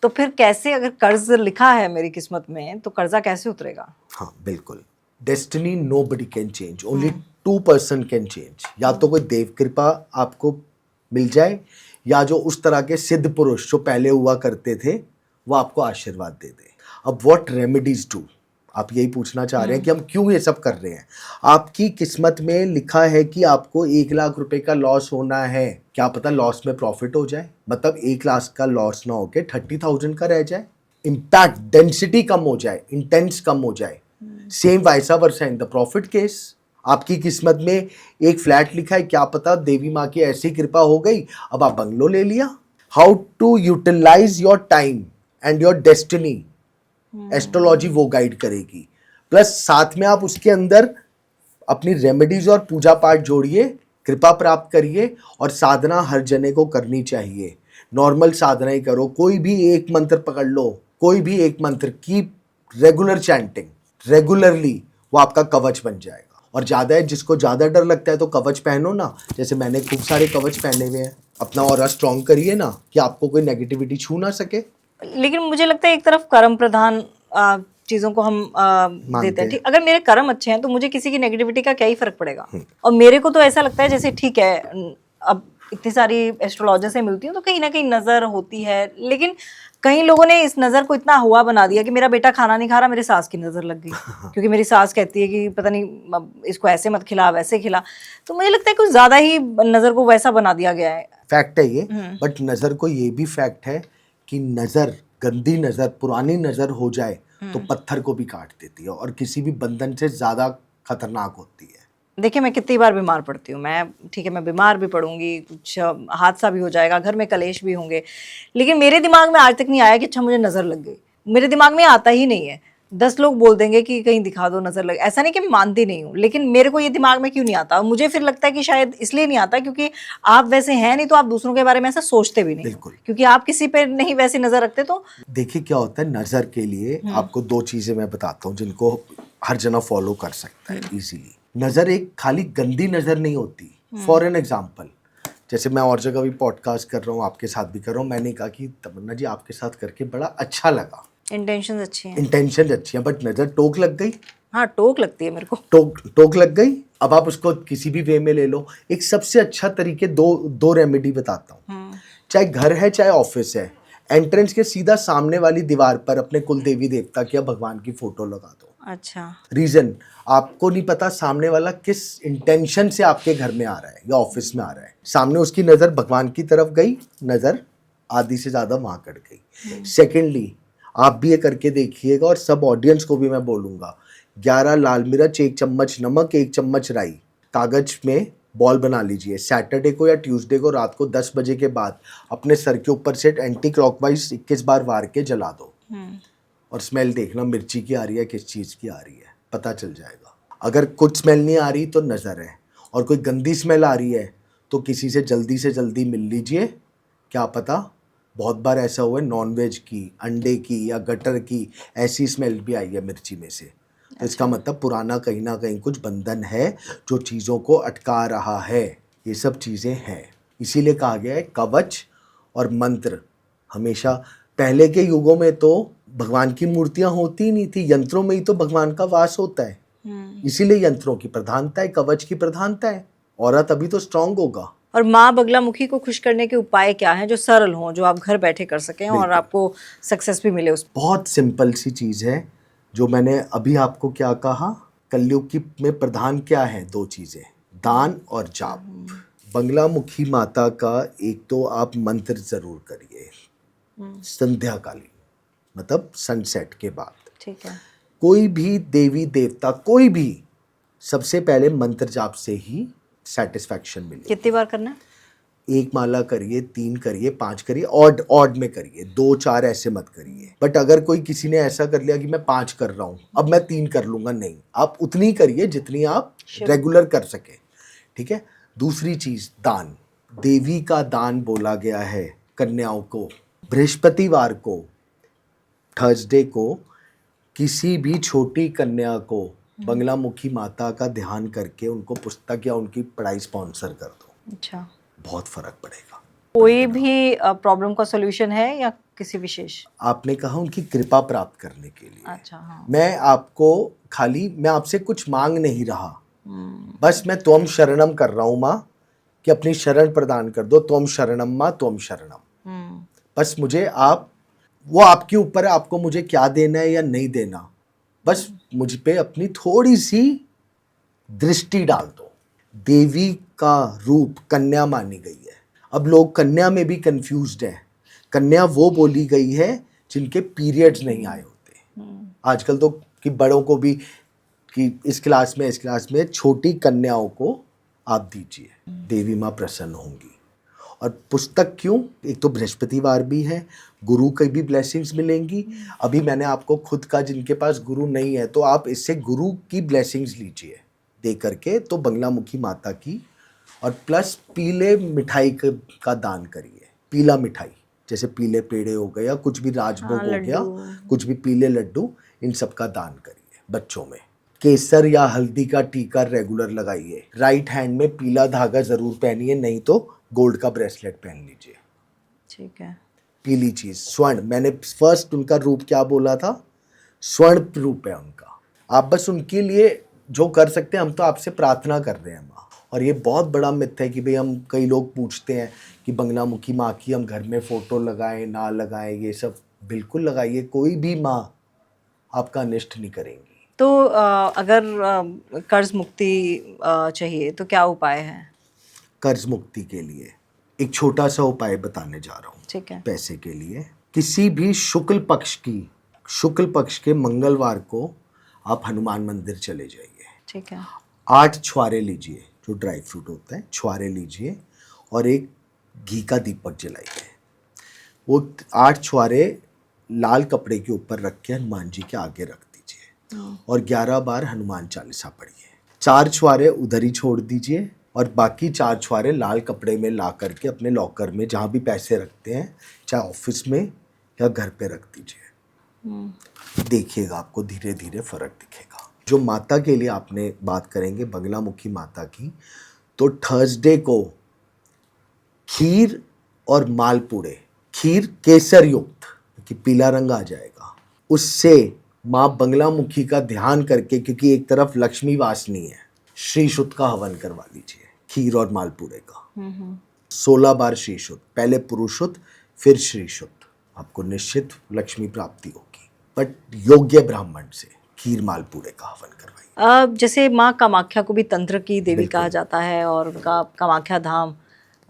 तो फिर कैसे, अगर कर्ज लिखा है मेरी किस्मत में तो कर्जा कैसे उतरेगा? हाँ बिल्कुल, destiny nobody can change, only 2% can change. या तो कोई देव कृपा आपको मिल जाए, या जो उस तरह के सिद्ध पुरुष जो पहले हुआ करते थे वो आपको आशीर्वाद दे दे। अब व्हाट रेमेडीज डू, आप यही पूछना चाह रहे हैं कि हम क्यों ये सब कर रहे हैं। आपकी किस्मत में लिखा है कि आपको 1 लाख रुपए का लॉस होना है, क्या पता लॉस में प्रॉफिट हो जाए, मतलब 1 लाख का लॉस ना होके 30,000 का रह जाए, इम्पैक्ट डेंसिटी कम हो जाए, इंटेंस कम हो जाए। Same वाइसा versa in the profit case. आपकी किस्मत में एक फ्लैट लिखा है, क्या पता देवी माँ की ऐसी कृपा हो गई, अब आप बंगलो ले लिया। How to utilise your time and your destiny, astrology वो गाइड करेगी। प्लस साथ में आप उसके अंदर अपनी रेमेडीज और पूजा पाठ जोड़िए, कृपा प्राप्त करिए, और साधना हर जने को करनी चाहिए। नॉर्मल साधना ही करो, कोई भी एक मंत्र पकड़ लो, कोई भी एक मंत्र की रेगुलर चैंटिंग, रेगुलरली, वो आपका कवच बन जाएगा। और ज़्यादा है, जिसको ज़्यादा डर लगता है तो कवच पहनो ना, जैसे मैंने खूब सारे कवच पहने हुए हैं। अपना ऑरा स्ट्रॉन्ग करिए ना कि आपको कोई नेगेटिविटी छू ना सके। लेकिन मुझे लगता है एक तरफ कर्म प्रधान चीजों को हम देते हैं। ठीक, अगर मेरे कर्म अच्छे हैं तो मुझे किसी की नेगेटिविटी का क्या ही फर्क पड़ेगा। और मेरे को तो ऐसा लगता है जैसे ठीक है, अब इतनी सारी एस्ट्रोलॉजर से मिलती हूँ तो कहीं ना कहीं नजर होती है, लेकिन कई लोगों ने इस नजर को इतना हुआ बना दिया कि मेरा बेटा खाना नहीं खा रहा, मेरी सास की नजर लग गई क्योंकि मेरी सास कहती है कि पता नहीं इसको ऐसे मत खिला, वैसे खिला। तो मुझे लगता है कुछ ज्यादा ही नजर को वैसा बना दिया गया है। फैक्ट है ये, बट नजर को ये भी फैक्ट है कि नजर, गंदी नजर, पुरानी नजर हो जाए तो पत्थर को भी काट देती है और किसी भी बंधन से ज्यादा खतरनाक होती है। देखिए मैं कितनी बार बीमार पड़ती हूँ, मैं ठीक है मैं बीमार भी पड़ूंगी, कुछ हादसा भी हो जाएगा, घर में कलेश भी होंगे, लेकिन मेरे दिमाग में आज तक नहीं आया कि अच्छा मुझे नज़र लग गई। मेरे दिमाग में आता ही नहीं है। 10 लोग बोल देंगे कि कहीं दिखा दो नज़र लग, ऐसा नहीं कि मैं मानती नहीं हूँ, लेकिन मेरे को ये दिमाग में क्यों नहीं आता। मुझे फिर लगता है कि शायद इसलिए नहीं आता क्योंकि आप वैसे हैं नहीं, तो आप दूसरों के बारे में ऐसा सोचते भी नहीं। बिल्कुल, क्योंकि आप किसी पे नहीं वैसी नज़र रखते। तो देखिए क्या होता है, नजर के लिए आपको 2 चीजें मैं बताता हूँ जिनको हर जना फॉलो कर सकता है इजीली। नजर एक खाली गंदी नजर नहीं होती। फॉर एन एग्जाम्पल, जैसे मैं और जगह भी पॉडकास्ट कर रहा हूँ, आपके साथ भी कर रहा हूँ, मैंने कहा कि तमन्ना जी आपके साथ करके बड़ा अच्छा लगा, इंटेंशन अच्छी है, इंटेंशन अच्छी है, बट नजर टोक लग गई। हाँ टोक लगती है मेरे को, टोक लग गई। अब आप उसको किसी भी वे में ले लो। एक सबसे अच्छा तरीके दो रेमेडी बताता हूँ, चाहे घर है चाहे ऑफिस है, एंट्रेंस के सीधा सामने वाली दीवार पर अपने कुल देवी देवता की या भगवान की फोटो लगा दो। अच्छा, रीजन, आपको नहीं पता सामने वाला किस इंटेंशन से आपके घर में आ रहा है या ऑफिस में आ रहा है। सामने उसकी नजर भगवान की तरफ गई, नजर आधी से ज्यादा वहां कट गई। सेकेंडली, आप भी ये करके देखिएगा और सब ऑडियंस को भी मैं बोलूंगा, 11 लाल मिर्च, 1 चम्मच नमक, 1 चम्मच राई, कागज में बॉल बना लीजिए। सैटरडे को या ट्यूसडे को रात को 10 बजे के बाद अपने सर के ऊपर से एंटी क्लॉकवाइज 21 बार वार के जला दो और स्मेल देखना मिर्ची की आ रही है किस चीज़ की आ रही है, पता चल जाएगा। अगर कुछ स्मेल नहीं आ रही तो नज़र है, और कोई गंदी स्मेल आ रही है तो किसी से जल्दी मिल लीजिए। क्या पता, बहुत बार ऐसा हुआ है नॉनवेज की, अंडे की या गटर की ऐसी स्मेल भी आई है मिर्ची में से। तो इसका मतलब पुराना कहीं ना कहीं कुछ बंधन है जो चीज़ों को अटका रहा है। ये सब चीज़ें हैं, इसीलिए कहा गया है कवच और मंत्र हमेशा। पहले के युगों में तो भगवान की मूर्तियां होती ही नहीं थी, यंत्रों में ही तो भगवान का वास होता है, इसीलिए यंत्रों की प्रधानता है, कवच की प्रधानता है, और तभी तो स्ट्रांग होगा। और माँ बगलामुखी को खुश करने के उपाय क्या हैं जो सरल हों, जो आप घर बैठे कर सकें और आपको सक्सेस भी मिले उस? बहुत सिंपल सी चीज़ है जो मैंने अभी आपको क्या कहा, कलयुग की में प्रधान क्या है, 2 चीज़ें, दान और जाप। बंगलामुखी माता का एक तो आप मंत्र जरूर करिए संध्या कालीन, मतलब सनसेट के बाद। ठीक है, कोई भी देवी देवता, कोई भी, सबसे पहले मंत्र जाप से ही सेटिस्फैक्शन मिलेगी। कितनी बार करना है? एक माला करिए, 3 करिए, 5 करिए, ऑड ऑड में करिए, 2 4 ऐसे मत करिए। बट अगर कोई किसी ने ऐसा कर लिया कि मैं 5 कर रहा हूँ, अब मैं 3 कर लूंगा, नहीं, आप उतनी करिए जितनी आप रेगुलर कर सके। ठीक है। दूसरी चीज, दान। देवी का दान बोला गया है कन्याओं को। बृहस्पतिवार को, थर्सडे को, किसी भी छोटी कन्या को बंगलामुखी माता का ध्यान करके उनको पुस्तक या उनकी पढ़ाई स्पॉन्सर कर दो, अच्छा, बहुत फर्क पड़ेगा। कोई भी प्रॉब्लम का सॉल्यूशन है या किसी विशेष? आपने कहा उनकी कृपा प्राप्त करने के लिए। अच्छा, हाँ। मैं आपको मैं आपसे कुछ मांग नहीं रहा, बस मैं त्वम शरणम कर रहा हूँ माँ, कि अपनी शरण प्रदान कर दो। त्वम शरणम माँ, त्वम शरणम। बस मुझे वो आपके ऊपर है, आपको मुझे क्या देना है या नहीं देना, बस मुझ पे अपनी थोड़ी सी दृष्टि डाल दो। देवी का रूप कन्या मानी गई है। अब लोग कन्या में भी कंफ्यूज्ड है। कन्या वो बोली गई है जिनके पीरियड्स नहीं आए होते। आजकल तो कि बड़ों को भी कि इस क्लास में छोटी कन्याओं को आप दीजिए, देवी माँ प्रसन्न होंगी। और पुस्तक क्यों? एक तो बृहस्पतिवार भी है, गुरु की भी ब्लेसिंग्स मिलेंगी। अभी मैंने आपको खुद का, जिनके पास गुरु नहीं है तो आप इससे गुरु की ब्लेसिंग्स लीजिए दे करके, तो बंगलामुखी माता की। और प्लस पीले मिठाई का दान करिए। पीला मिठाई जैसे पीले पेड़े हो गए या कुछ भी राजभोग हो गया, कुछ भी पीले लड्डू, इन सब का दान करिए बच्चों में। केसर या हल्दी का टीका रेगुलर लगाइए। राइट हैंड में पीला धागा जरूर पहनिए, नहीं तो गोल्ड का ब्रेसलेट पहन लीजिए। ठीक है। पीली चीज, स्वर्ण। मैंने फर्स्ट उनका रूप क्या बोला था? स्वर्ण रूप है उनका। आप बस उनके लिए जो कर सकते हैं, हम तो आपसे प्रार्थना कर रहे हैं माँ। और ये बहुत बड़ा मिथ है कि भाई हम, कई लोग पूछते हैं कि बंगलामुखी माँ की हम घर में फोटो लगाएं ना लगाएं, ये सब बिल्कुल लगाइए। कोई भी माँ आपका अनिष्ट नहीं करेंगी। तो अगर कर्ज मुक्ति चाहिए तो क्या उपाय है? कर्ज मुक्ति के लिए एक छोटा सा उपाय बताने जा रहा हूँ। ठीक है। पैसे के लिए किसी भी शुक्ल पक्ष के मंगलवार को आप हनुमान मंदिर चले जाइए। ठीक है। 8 छुआरे लीजिए, जो ड्राई फ्रूट होता है, छुआरे लीजिए और एक घी का दीपक जलाइए। वो 8 छुआरे लाल कपड़े के ऊपर रख के हनुमान जी के आगे रख दीजिए और 11 बार हनुमान चालीसा पढ़िए। 4 छुआरे उधर ही छोड़ दीजिए और बाकी 4 छुआरे लाल कपड़े में ला करके अपने लॉकर में, जहाँ भी पैसे रखते हैं, चाहे ऑफिस में या घर पे रख दीजिए। देखिएगा आपको धीरे धीरे फर्क दिखेगा। जो माता के लिए आपने बात करेंगे, बंगलामुखी माता की, तो थर्सडे को खीर और मालपूड़े, खीर केसर युक्त कि पीला रंग आ जाएगा, उससे माँ बंगलामुखी का ध्यान करके, क्योंकि एक तरफ लक्ष्मी वासनी है, श्री शुद्ध का हवन करवा लीजिए खीर और मालपूड़े का। 16 बार श्री शुद्ध, पहले पुरुषुद्ध फिर श्री शुद्ध, आपको निश्चित लक्ष्मी प्राप्ति होगी। बट योग्य ब्राह्मण से खीर मालपूड़े का हवन करवाइए। जैसे माँ कामाख्या को भी तंत्र की देवी कहा जाता है और उनका कामाख्या धाम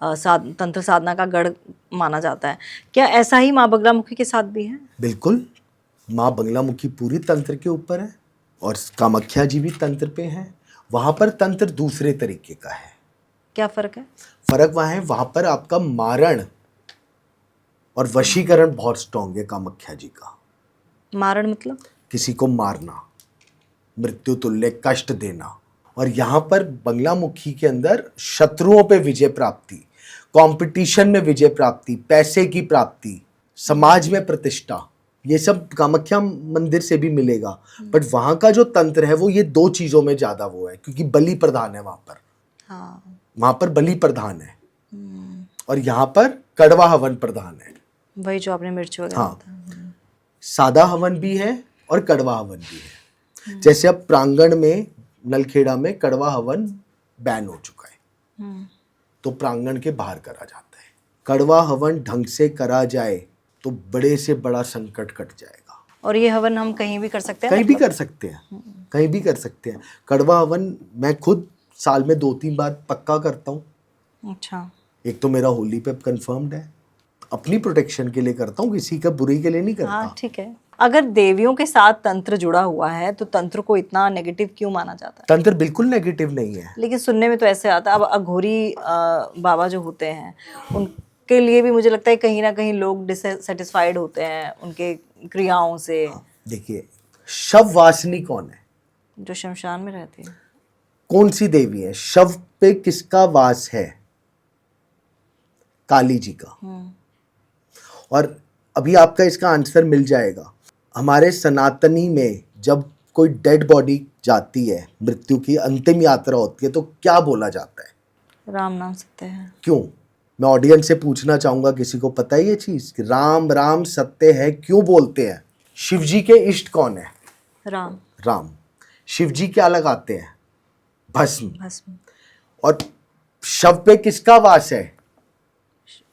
तंत्र साधना का गढ़ माना जाता है, क्या ऐसा ही माँ बंगलामुखी के साथ भी है? बिल्कुल, माँ बंगलामुखी पूरी तंत्र के ऊपर है और कामाख्या जी भी तंत्र पे हैं। वहाँ पर तंत्र दूसरे तरीके का है। क्या फर्क है? फर्क वहाँ है, वहाँ पर आपका मारण और वशीकरण बहुत स्ट्रॉन्ग है कामाख्या जी का। मारण मतलब? किसी को मारना, मृत्यु तुल्य कष्ट देना। और यहाँ पर बंगलामुखी के अंदर शत्रुओं पे विजय प्राप्ति, कंपटीशन में विजय प्राप्ति, पैसे की प्राप्ति, समाज में प्रतिष्ठा, ये सब कामाख्या मंदिर से भी मिलेगा। बट वहाँ का जो तंत्र है वो ये 2 चीज़ों में ज़्यादा वो है, क्योंकि बलि प्रधान है वहाँ पर। हाँ। वहाँ पर बलि प्रधान है और यहाँ पर कड़वा हवन प्रधान है। वही जो आपने मिर्च वगैरह हाँ, सादा हवन भी है और कड़वा हवन भी है। जैसे अब प्रांगण में, नलखेड़ा में कड़वा हवन बैन हो चुका है, तो प्रांगण के बाहर करा जाता है। कड़वा हवन ढंग से करा जाए तो बड़े से बड़ा संकट कट जाएगा। और ये हवन हम कहीं भी कर सकते हैं? कहीं भी कर सकते हैं, कहीं भी कर सकते हैं। कड़वा हवन मैं खुद साल में 2-3 बार पक्का करता हूँ। अच्छा। एक तो मेरा होली पे कंफर्म्ड है, अपनी प्रोटेक्शन के लिए करता हूँ, किसी का बुरी के लिए नहीं करता। हाँ ठीक है। अगर देवियों के साथ तंत्र जुड़ा हुआ है तो तंत्र को इतना नेगेटिव क्यों माना जाता है? तंत्र बिल्कुल नेगेटिव नहीं है। लेकिन सुनने में तो ऐसे आता है। अब अघोरी बाबा जो होते हैं उनके लिए भी मुझे लगता है कहीं ना कहीं लोग डिससेटिस्फाइड होते हैं उनके क्रियाओं से। देखिए, शव वासनी कौन है? जो शमशान में रहते हैं। कौन सी देवी है? शव पे किसका वास है? काली जी का। और अभी आपका इसका आंसर मिल जाएगा। हमारे सनातनी में जब कोई डेड बॉडी जाती है, मृत्यु की अंतिम यात्रा होती है, तो क्या बोला जाता है? राम नाम सत्य है। क्यों? मैं ऑडियंस से पूछना चाहूंगा, किसी को पता है ये चीज कि राम राम सत्य है क्यों बोलते हैं? शिव जी के इष्ट कौन है? राम। राम। शिव जी क्या लगाते हैं? भस्म। भस्म। और शव पे किसका वास है?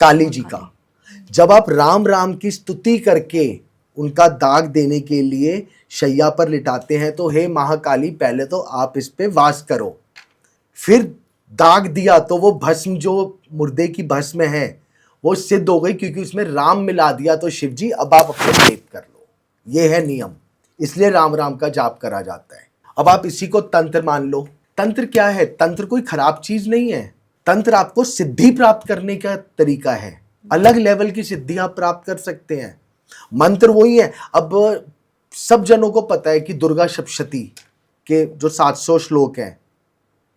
काली जी का। जब आप राम राम की स्तुति करके उनका दाग देने के लिए शैया पर लिटाते हैं तो हे महाकाली, पहले तो आप इस पे वास करो। फिर दाग दिया तो वो भस्म, जो मुर्दे की भस्म है, वो सिद्ध हो गई, क्योंकि उसमें राम मिला दिया। तो शिव जी अब आप अपने लेप कर लो। ये है नियम, इसलिए राम राम का जाप करा जाता है। अब आप इसी को तंत्र मान लो। तंत्र क्या है? तंत्र कोई खराब चीज नहीं है। तंत्र आपको सिद्धि प्राप्त करने का तरीका है। अलग लेवल की सिद्धि आप प्राप्त कर सकते हैं। मंत्र वही है। अब सब जनों को पता है कि दुर्गा सप्तशती के जो 700 श्लोक हैं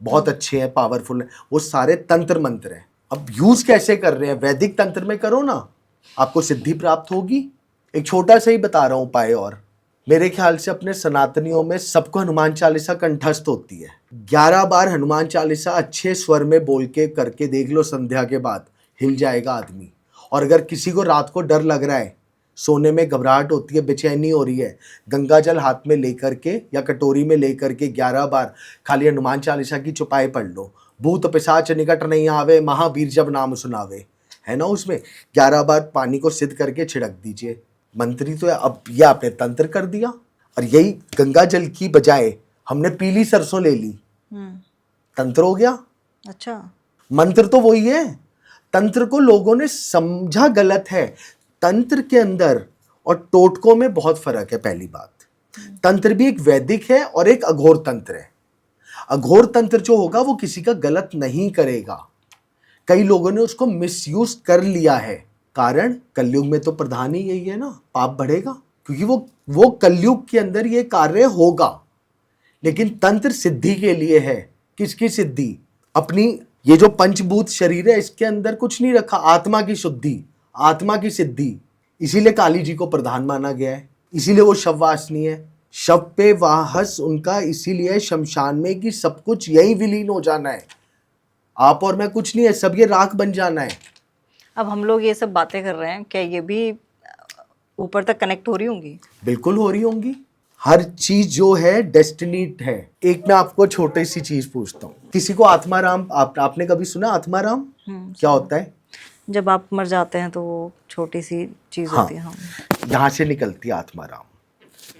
बहुत अच्छे हैं, पावरफुल हैं, वो सारे तंत्र मंत्र हैं। अब यूज कैसे कर रहे हैं? वैदिक तंत्र में करो ना, आपको सिद्धि प्राप्त होगी। एक छोटा सा ही बता रहा हूं उपाय। और मेरे ख्याल से अपने सनातनियों में सबको हनुमान चालीसा कंठस्थ होती है। 11 बार हनुमान चालीसा अच्छे स्वर में बोल के करके देख लो, संध्या के बाद हिल जाएगा आदमी। और अगर किसी को रात को डर लग रहा है, सोने में घबराहट होती है, बेचैनी हो रही है, गंगा जल हाथ में लेकर के या कटोरी में लेकर के 11 बार खाली हनुमान चालीसा की चौपाई पढ़ लो। भूत पिशाच निकट नहीं आवे, महावीर जब नाम सुनावे, है ना। उसमें 11 बार पानी को सिद्ध करके छिड़क दीजिए। मंत्री तो है। अब ये आपने तंत्र कर दिया। और यही गंगा जल की बजाय हमने पीली सरसों ले ली, तंत्र हो गया। अच्छा, मंत्र तो वही है। तंत्र को लोगों ने समझा गलत है। तंत्र के अंदर और टोटकों में बहुत फर्क है। पहली बात, तंत्र भी एक वैदिक है और एक अघोर तंत्र है। अघोर तंत्र जो होगा वो किसी का गलत नहीं करेगा। कई लोगों ने उसको मिसयूज कर लिया है। कारण कलयुग में तो प्रधान ही यही है ना, पाप बढ़ेगा, क्योंकि वो कलयुग के अंदर ये कार्य होगा। लेकिन तंत्र सिद्धि के लिए है। किसकी सिद्धि? अपनी ये जो पंचभूत शरीर है इसके अंदर कुछ नहीं रखा, आत्मा की शुद्धि, आत्मा की सिद्धि। इसीलिए काली जी को प्रधान माना गया है, इसीलिए वो शववासनी है। शव पे वाहस उनका इसीलिए शमशान में कि सब कुछ यही विलीन हो जाना है। आप और मैं कुछ नहीं है, सब ये राख बन जाना है। अब हम लोग ये सब बातें कर रहे हैं, क्या ये भी ऊपर तक कनेक्ट हो रही होंगी? बिल्कुल हो रही होंगी। हर चीज जो है डेस्टिनीड है। एक मैं आपको छोटी सी चीज पूछता हूँ, किसी को आत्माराम आपने कभी सुना? आत्माराम क्या होता है? जब आप मर जाते हैं तो वो छोटी सी चीज होती है। हाँ। यहाँ से निकलती है आत्माराम।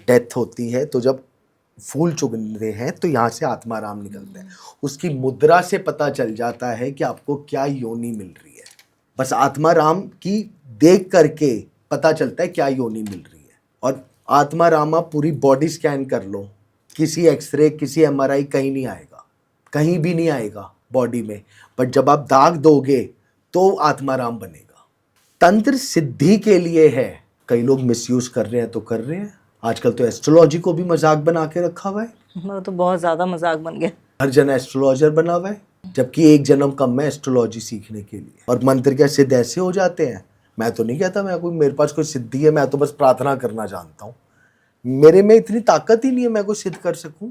डेथ होती है तो जब फूल चुगने हैं तो यहाँ से आत्माराम निकलता है। उसकी मुद्रा से पता चल जाता है कि आपको क्या योनि मिल रही है। बस आत्माराम की देख करके पता चलता है क्या योनि मिल रही है। और आत्माराम आप पूरी बॉडी स्कैन कर लो, किसी एक्सरे, किसी एमआरआई कहीं नहीं आएगा, कहीं भी नहीं आएगा बॉडी में। बट जब आप दाग दोगे तो आत्माराम बनेगा। तंत्र सिद्धि के लिए है। कई लोग मिसयूज कर रहे हैं तो कर रहे हैं। आजकल तो एस्ट्रोलॉजी को भी मजाक बना के रखा हुआ है। वो तो बहुत ज्यादा मजाक बन गया। हर जन एस्ट्रोलॉजर बना हुआ है, जबकि एक जन्म कम है एस्ट्रोलॉजी सीखने के लिए। और मंत्र क्या सिद्ध ऐसे हो जाते हैं? मैं तो नहीं कहता मेरे पास कोई सिद्धि है, मैं तो बस प्रार्थना करना जानता हूँ। मेरे में इतनी ताकत ही नहीं है मैं कोई सिद्ध कर सकूं।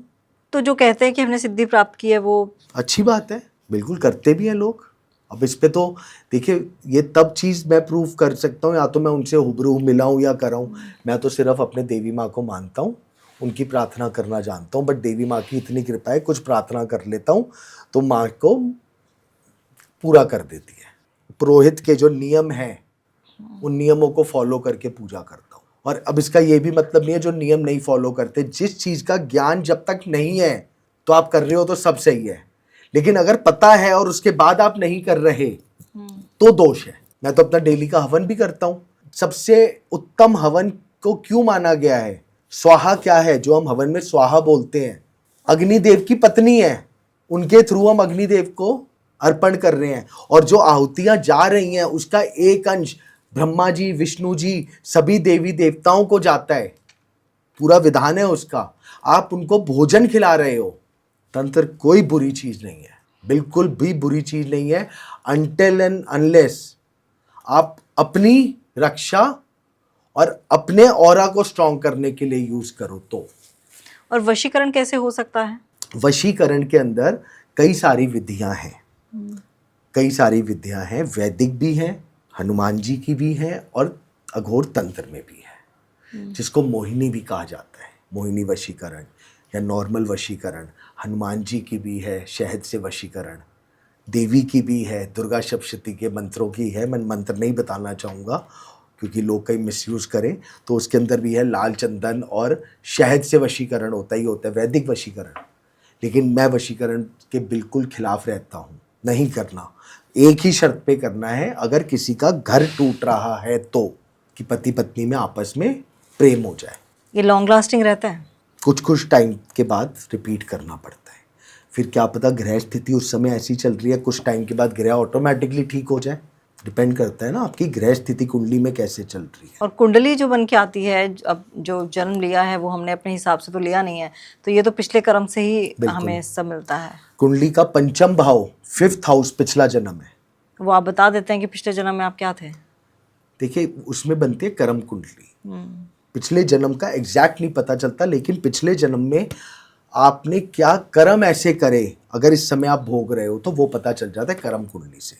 तो जो कहते हैं कि हमने सिद्धि प्राप्त की है वो अच्छी बात है, बिल्कुल करते भी हैं लोग। अब इस पे तो देखिए, ये तब चीज़ मैं प्रूव कर सकता हूँ, या तो मैं उनसे हुबरू मिला हूँ या कर रहा हूँ। मैं तो सिर्फ अपने देवी माँ को मानता हूँ, उनकी प्रार्थना करना जानता हूँ। बट देवी माँ की इतनी कृपा है, कुछ प्रार्थना कर लेता हूँ तो माँ को पूरा कर देती है। पुरोहित के जो नियम हैं उन नियमों को फॉलो करके पूजा करता हूँ। और अब इसका ये भी मतलब नहीं है जो नियम नहीं फॉलो करते, जिस चीज़ का ज्ञान जब तक नहीं है तो आप कर रहे हो तो सब सही है। लेकिन अगर पता है और उसके बाद आप नहीं कर रहे तो दोष है। मैं तो अपना डेली का हवन भी करता हूँ। सबसे उत्तम हवन को क्यों माना गया है? स्वाहा क्या है जो हम हवन में स्वाहा बोलते हैं? अग्निदेव की पत्नी है, उनके थ्रू हम अग्निदेव को अर्पण कर रहे हैं। और जो आहुतियां जा रही हैं उसका एक अंश ब्रह्मा जी, विष्णु जी, सभी देवी देवताओं को जाता है। पूरा विधान है उसका। आप उनको भोजन खिला रहे हो। तंत्र कोई बुरी चीज नहीं है, बिल्कुल भी बुरी चीज नहीं है, अनटिल एंड अनलेस आप अपनी रक्षा और अपने ऑरा को स्ट्रॉन्ग करने के लिए यूज करो तो। और वशीकरण कैसे हो सकता है? वशीकरण के अंदर कई सारी विधियां हैं, कई सारी विधियां हैं, वैदिक भी हैं, हनुमान जी की भी हैं और अघोर तंत्र में भी है, जिसको मोहिनी भी कहा जाता है। मोहिनी वशीकरण या नॉर्मल वशीकरण, हनुमान जी की भी है, शहद से वशीकरण, देवी की भी है, दुर्गा सप्तशती के मंत्रों की है। मैं मंत्र नहीं बताना चाहूँगा क्योंकि लोग कहीं मिसयूज़ करें, तो उसके अंदर भी है लाल चंदन और शहद से वशीकरण होता ही होता है, वैदिक वशीकरण। लेकिन मैं वशीकरण के बिल्कुल खिलाफ रहता हूँ, नहीं करना। एक ही शर्त पे करना है, अगर किसी का घर टूट रहा है तो, कि पति पत्नी में आपस में प्रेम हो जाए। ये लॉन्ग लास्टिंग रहता है? कुछ टाइम के बाद रिपीट करना पड़ता है। फिर क्या पता ग्रह स्थिति उस समय ऐसी चल रही है, कुछ टाइम के बाद ग्रह ऑटोमेटिकली ठीक हो जाए। डिपेंड करता है ना आपकी ग्रह स्थिति कुंडली में कैसे चल रही है। और कुंडली जो बन के आती है, अब जो जन्म लिया है वो हमने अपने हिसाब से तो लिया नहीं है, तो ये तो पिछले कर्म से ही हमें सब मिलता है। कुंडली का पंचम भाव 5th हाउस पिछला जन्म है। वो आप बता देते हैं कि पिछले जन्म में आप क्या थे? देखिए उसमें बनती है कर्म कुंडली। पिछले जन्म का एग्जैक्ट नहीं पता चलता, लेकिन पिछले जन्म में आपने क्या कर्म ऐसे करे, अगर इस समय आप भोग रहे हो तो वो पता चल जाता है कर्म कुंडली से।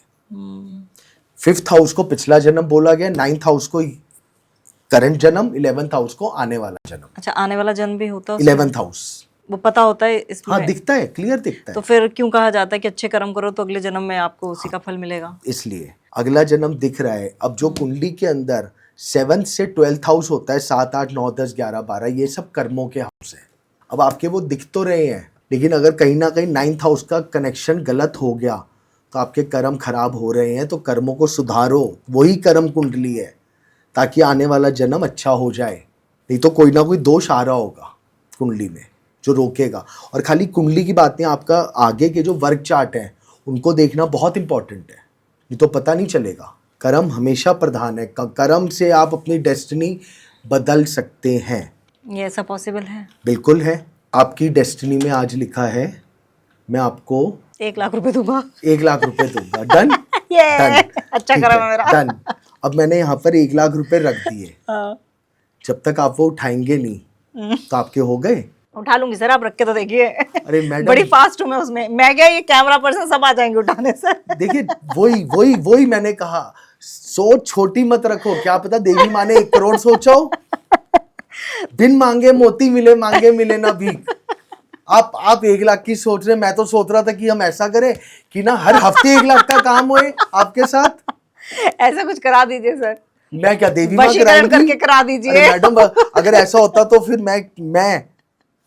5th हाउस को पिछला जन्म बोला गया, 9th हाउस को करंट जन्म, 11th हाउस को आने वाला जन्म। अच्छा, आने वाला जन्म भी होता है उसमें? 11th हाउस वो पता होता है इसमें? हाँ, दिखता है, क्लियर दिखता है। तो फिर क्यों कहा जाता है कि अच्छे कर्म करो तो अगले जन्म में आपको उसी का फल मिलेगा? इसलिए अगला जन्म दिख रहा है। अब जो कुंडली के अंदर 7th से 12th हाउस होता है, 7, 8, 9, 10, 11, 12, ये सब कर्मों के हाउस है। अब आपके वो दिख तो रहे हैं, लेकिन अगर कहीं ना कहीं 9th हाउस का कनेक्शन गलत हो गया तो आपके कर्म खराब हो रहे हैं, तो कर्मों को सुधारो। वही कर्म कुंडली है, ताकि आने वाला जन्म अच्छा हो जाए। नहीं तो कोई ना कोई दोष आ रहा होगा कुंडली में जो रोकेगा। और खाली कुंडली की बात नहीं, आपका आगे के जो वर्क चार्ट है उनको देखना बहुत इंपॉर्टेंट है, नहीं तो पता नहीं चलेगा। कर्म हमेशा प्रधान है, कर्म से आप अपनी डेस्टिनी बदल सकते हैं। ये ऐसा पॉसिबल है? बिल्कुल है। आपकी डेस्टिनी में आज लिखा है मैं आपको 1 लाख रुपए दूंगा। 1 लाख रुपए दूंगा। डन? ये अच्छा कर्म है मेरा। डन। अब मैंने यहाँ पर 1 लाख रुपए रख दिए, हाँ। जब तक आप वो उठाएंगे नहीं तो आपके हो गए। उठा लूंगी सर, आप रख के तो देखिए। अरे मैडम, बड़ी फास्ट हूँ मैं उसमें। मैं क्या, ये कैमरा पर्सन सब आ जाएंगे उठाने से। देखिए वही मैंने कहा, सोच छोटी मत रखो। क्या पता देवी माँ ने 1 करोड़ सोचा हो। बिन मांगे मोती मिले, मांगे मिले ना भीख। आप 1 लाख की सोच रहे, मैं तो सोच रहा था कि हम ऐसा करें कि ना हर हफ्ते 1 लाख का काम होए आपके साथ। ऐसा कुछ करा दीजिए सर। मैं क्या देवी माँ वशीकरण करके करा दीजिए। मैडम अगर ऐसा होता तो फिर मैं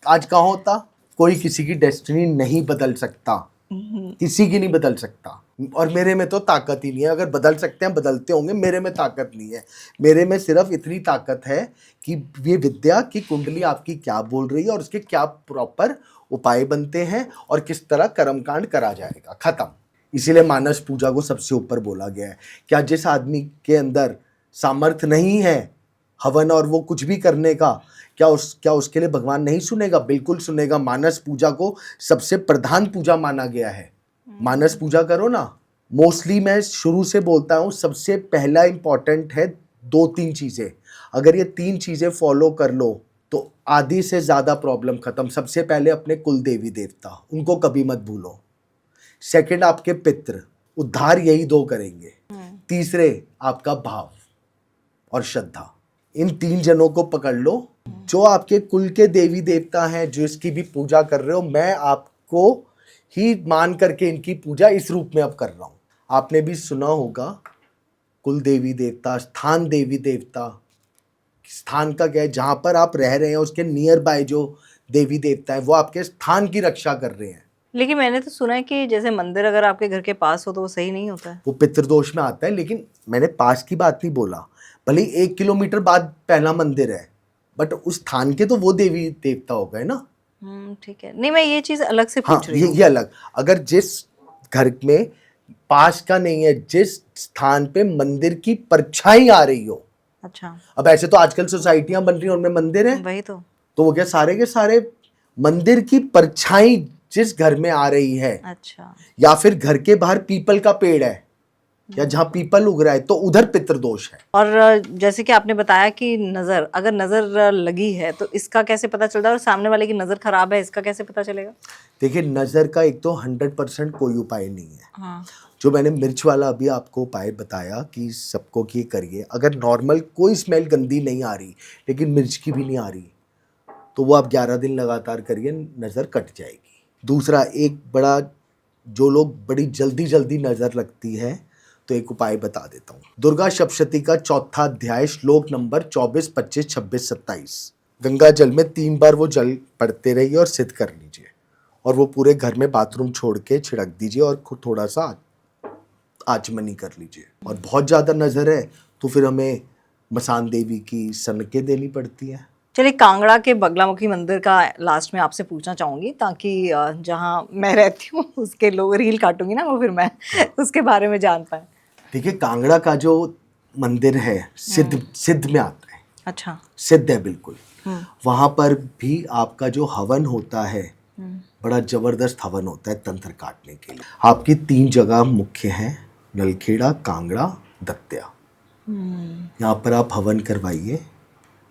आज कहाँ होता। कोई किसी की डेस्टिनी नहीं बदल सकता, किसी की नहीं बदल सकता। और मेरे में तो ताकत ही नहीं है। अगर बदल सकते हैं बदलते होंगे, मेरे में ताकत नहीं है। मेरे में सिर्फ इतनी ताकत है कि ये विद्या की कुंडली आपकी क्या बोल रही है और उसके क्या प्रॉपर उपाय बनते हैं और किस तरह कर्मकांड करा जाएगा, खत्म। इसीलिए मानस पूजा को सबसे ऊपर बोला गया है। क्या जिस आदमी के अंदर सामर्थ्य नहीं है हवन और वो कुछ भी करने का, क्या उसके लिए भगवान नहीं सुनेगा? बिल्कुल सुनेगा। मानस पूजा को सबसे प्रधान पूजा माना गया है। मानस पूजा करो ना। मोस्टली मैं शुरू से बोलता हूँ, सबसे पहला इंपॉर्टेंट है 2-3 चीज़ें। अगर ये 3 चीज़ें फॉलो कर लो तो आधी से ज़्यादा प्रॉब्लम खत्म। सबसे पहले अपने कुल देवी देवता, उनको कभी मत भूलो। सेकंड आपके पितृ, उद्धार यही 2 करेंगे। तीसरे आपका भाव और श्रद्धा। इन 3 जनों को पकड़ लो। जो आपके कुल के देवी देवता हैं, जो इसकी भी पूजा कर रहे हो, मैं आपको ही मान करके इनकी पूजा इस रूप में अब कर रहा हूँ। आपने भी सुना होगा कुल देवी देवता, स्थान देवी देवता। स्थान का क्या है? जहाँ पर आप रह रहे हैं उसके नियर बाय जो देवी देवता है वो आपके स्थान की रक्षा कर रहे हैं। लेकिन मैंने तो सुना है कि जैसे मंदिर अगर आपके घर के पास हो तो वो सही नहीं होता है। वो पितृदोष में आता है, लेकिन मैंने पास की बात नहीं बोला। भले ही 1 किलोमीटर बाद पहला मंदिर है, बट उस स्थान के तो वो देवी देवता हो गए ना। ठीक है, नहीं मैं ये चीज अलग से हाँ, पूछ रही हूँ। ये अलग। अगर जिस घर में पास का नहीं है, जिस स्थान पे मंदिर की परछाई आ रही हो। अच्छा, अब ऐसे तो आजकल सोसाइटियां बन रही हैं, उनमें मंदिर है, वही तो। वो क्या सारे के सारे मंदिर की परछाई जिस घर में आ रही है, अच्छा, या फिर घर के बाहर पीपल का पेड़ है या जहाँ पीपल उग रहा है, तो उधर पितृदोष है। और जैसे कि आपने बताया कि नजर, अगर नजर लगी है तो इसका कैसे पता चलता है, और सामने वाले की नजर खराब है इसका कैसे पता चलेगा? देखिए, नजर का एक तो 100% कोई उपाय नहीं है। हाँ। जो मैंने मिर्च वाला अभी आपको उपाय बताया कि सबको कि करिए, अगर नॉर्मल कोई स्मेल गंदी नहीं आ रही लेकिन मिर्च की भी नहीं आ रही, तो वो आप 11 दिन लगातार करिए, नज़र कट जाएगी। दूसरा, एक बड़ा, जो लोग बड़ी जल्दी जल्दी नज़र लगती है, तो एक उपाय बता देता हूँ। दुर्गा सप्तशती का 4था अध्याय, श्लोक नंबर 24, 25, 26, 27। गंगा जल में 3 बार वो जल पढ़ते रहिए और सिद्ध कर लीजिए, और वो पूरे घर में बाथरूम छोड़ के छिड़क दीजिए और खुद थोड़ा सा आचमनी कर लीजिए। और बहुत ज़्यादा नज़र है तो फिर हमें मसान देवी की सनकें देनी पड़ती हैं। चलिए, कांगड़ा के बगलामुखी मंदिर का लास्ट में आपसे पूछना चाहूँगी, ताकि जहाँ मैं रहती हूँ उसके लोग रील काटूंगी ना, वो फिर मैं उसके बारे में जान पाए। देखिए, कांगड़ा का जो मंदिर है सिद्ध में आता है। अच्छा। सिद्ध है बिल्कुल। वहाँ पर भी आपका जो हवन होता है, बड़ा जबरदस्त हवन होता है तंत्र काटने के लिए। आपकी 3 जगह मुख्य हैं, नलखेड़ा, कांगड़ा, दत्या। यहाँ पर आप हवन करवाइए,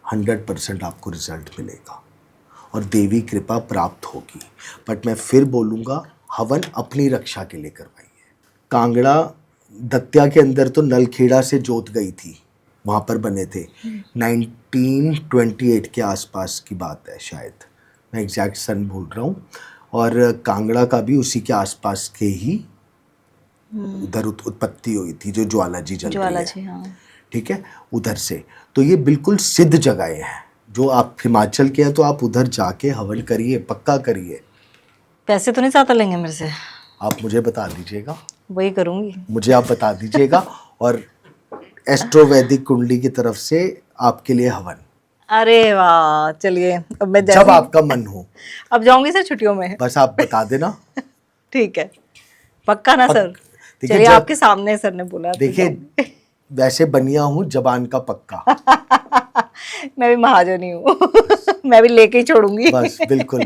100% आपको रिजल्ट मिलेगा और देवी कृपा प्राप्त होगी। बट मैं फिर बोलूँगा, हवन अपनी रक्षा के लिए करवाइए। कांगड़ा दत्या के अंदर तो नलखेड़ा से जोत गई थी, वहाँ पर बने थे। 1928 के आसपास की बात है शायद, मैं एग्जैक्ट सन भूल रहा हूँ। और कांगड़ा का भी उसी के आसपास के ही उधर उत्पत्ति हुई थी, जो ज्वाला जी जल रही है। हाँ। ठीक है, उधर से। तो ये बिल्कुल सिद्ध जगहें हैं। जो आप हिमाचल के हैं तो आप उधर जाके हवन करिए, पक्का करिए। पैसे तो नहीं ज़्यादा लेंगे मेरे से? आप मुझे बता दीजिएगा, वही करूँगी। मुझे आप बता दीजिएगा, और एस्ट्रोवैदिक कुंडली की तरफ से आपके लिए हवन। अरे वाह, चलिए अब मैं जब आपका मन हो। अब जाऊंगी सर छुट्टियों में। बस आप बता देना। ठीक है, पक्का ना सर? देखिए, चलिए, आपके सामने सर ने बोला। देखिए, वैसे बनिया हूँ जबान का पक्का। मैं भी महाजनी हूँ। मैं भी लेके ही छोड़ूंगी। बस बिल्कुल।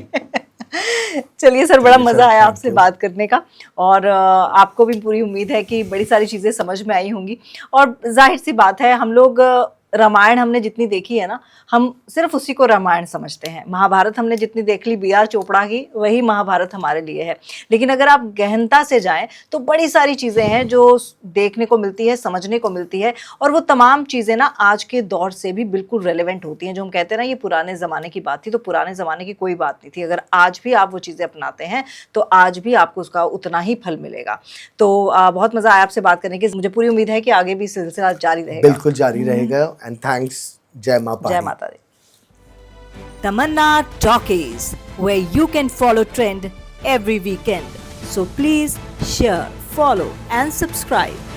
चलिए सर, बड़ा मजा आया आपसे you. बात करने का, और आपको भी पूरी उम्मीद है कि बड़ी सारी चीजें समझ में आई होंगी। और जाहिर सी बात है, हम लोग रामायण हमने जितनी देखी है ना, हम सिर्फ उसी को रामायण समझते हैं। महाभारत हमने जितनी देख ली बी आर चोपड़ा की, वही महाभारत हमारे लिए है। लेकिन अगर आप गहनता से जाएं तो बड़ी सारी चीज़ें हैं जो देखने को मिलती है, समझने को मिलती है, और वो तमाम चीज़ें ना आज के दौर से भी बिल्कुल रेलेवेंट होती हैं। जो हम कहते हैं ना, ये पुराने ज़माने की बात थी, तो पुराने ज़माने की कोई बात नहीं थी। अगर आज भी आप वो चीज़ें अपनाते हैं तो आज भी आपको उसका उतना ही फल मिलेगा। तो बहुत मज़ा आया आपसे बात करने की। मुझे पूरी उम्मीद है कि आगे भी सिलसिला जारी रहेगा। बिल्कुल जारी रहेगा। And thanks. जय माता दी। Tamanna Talkies, where you can follow trend every weekend. So please share, follow and subscribe.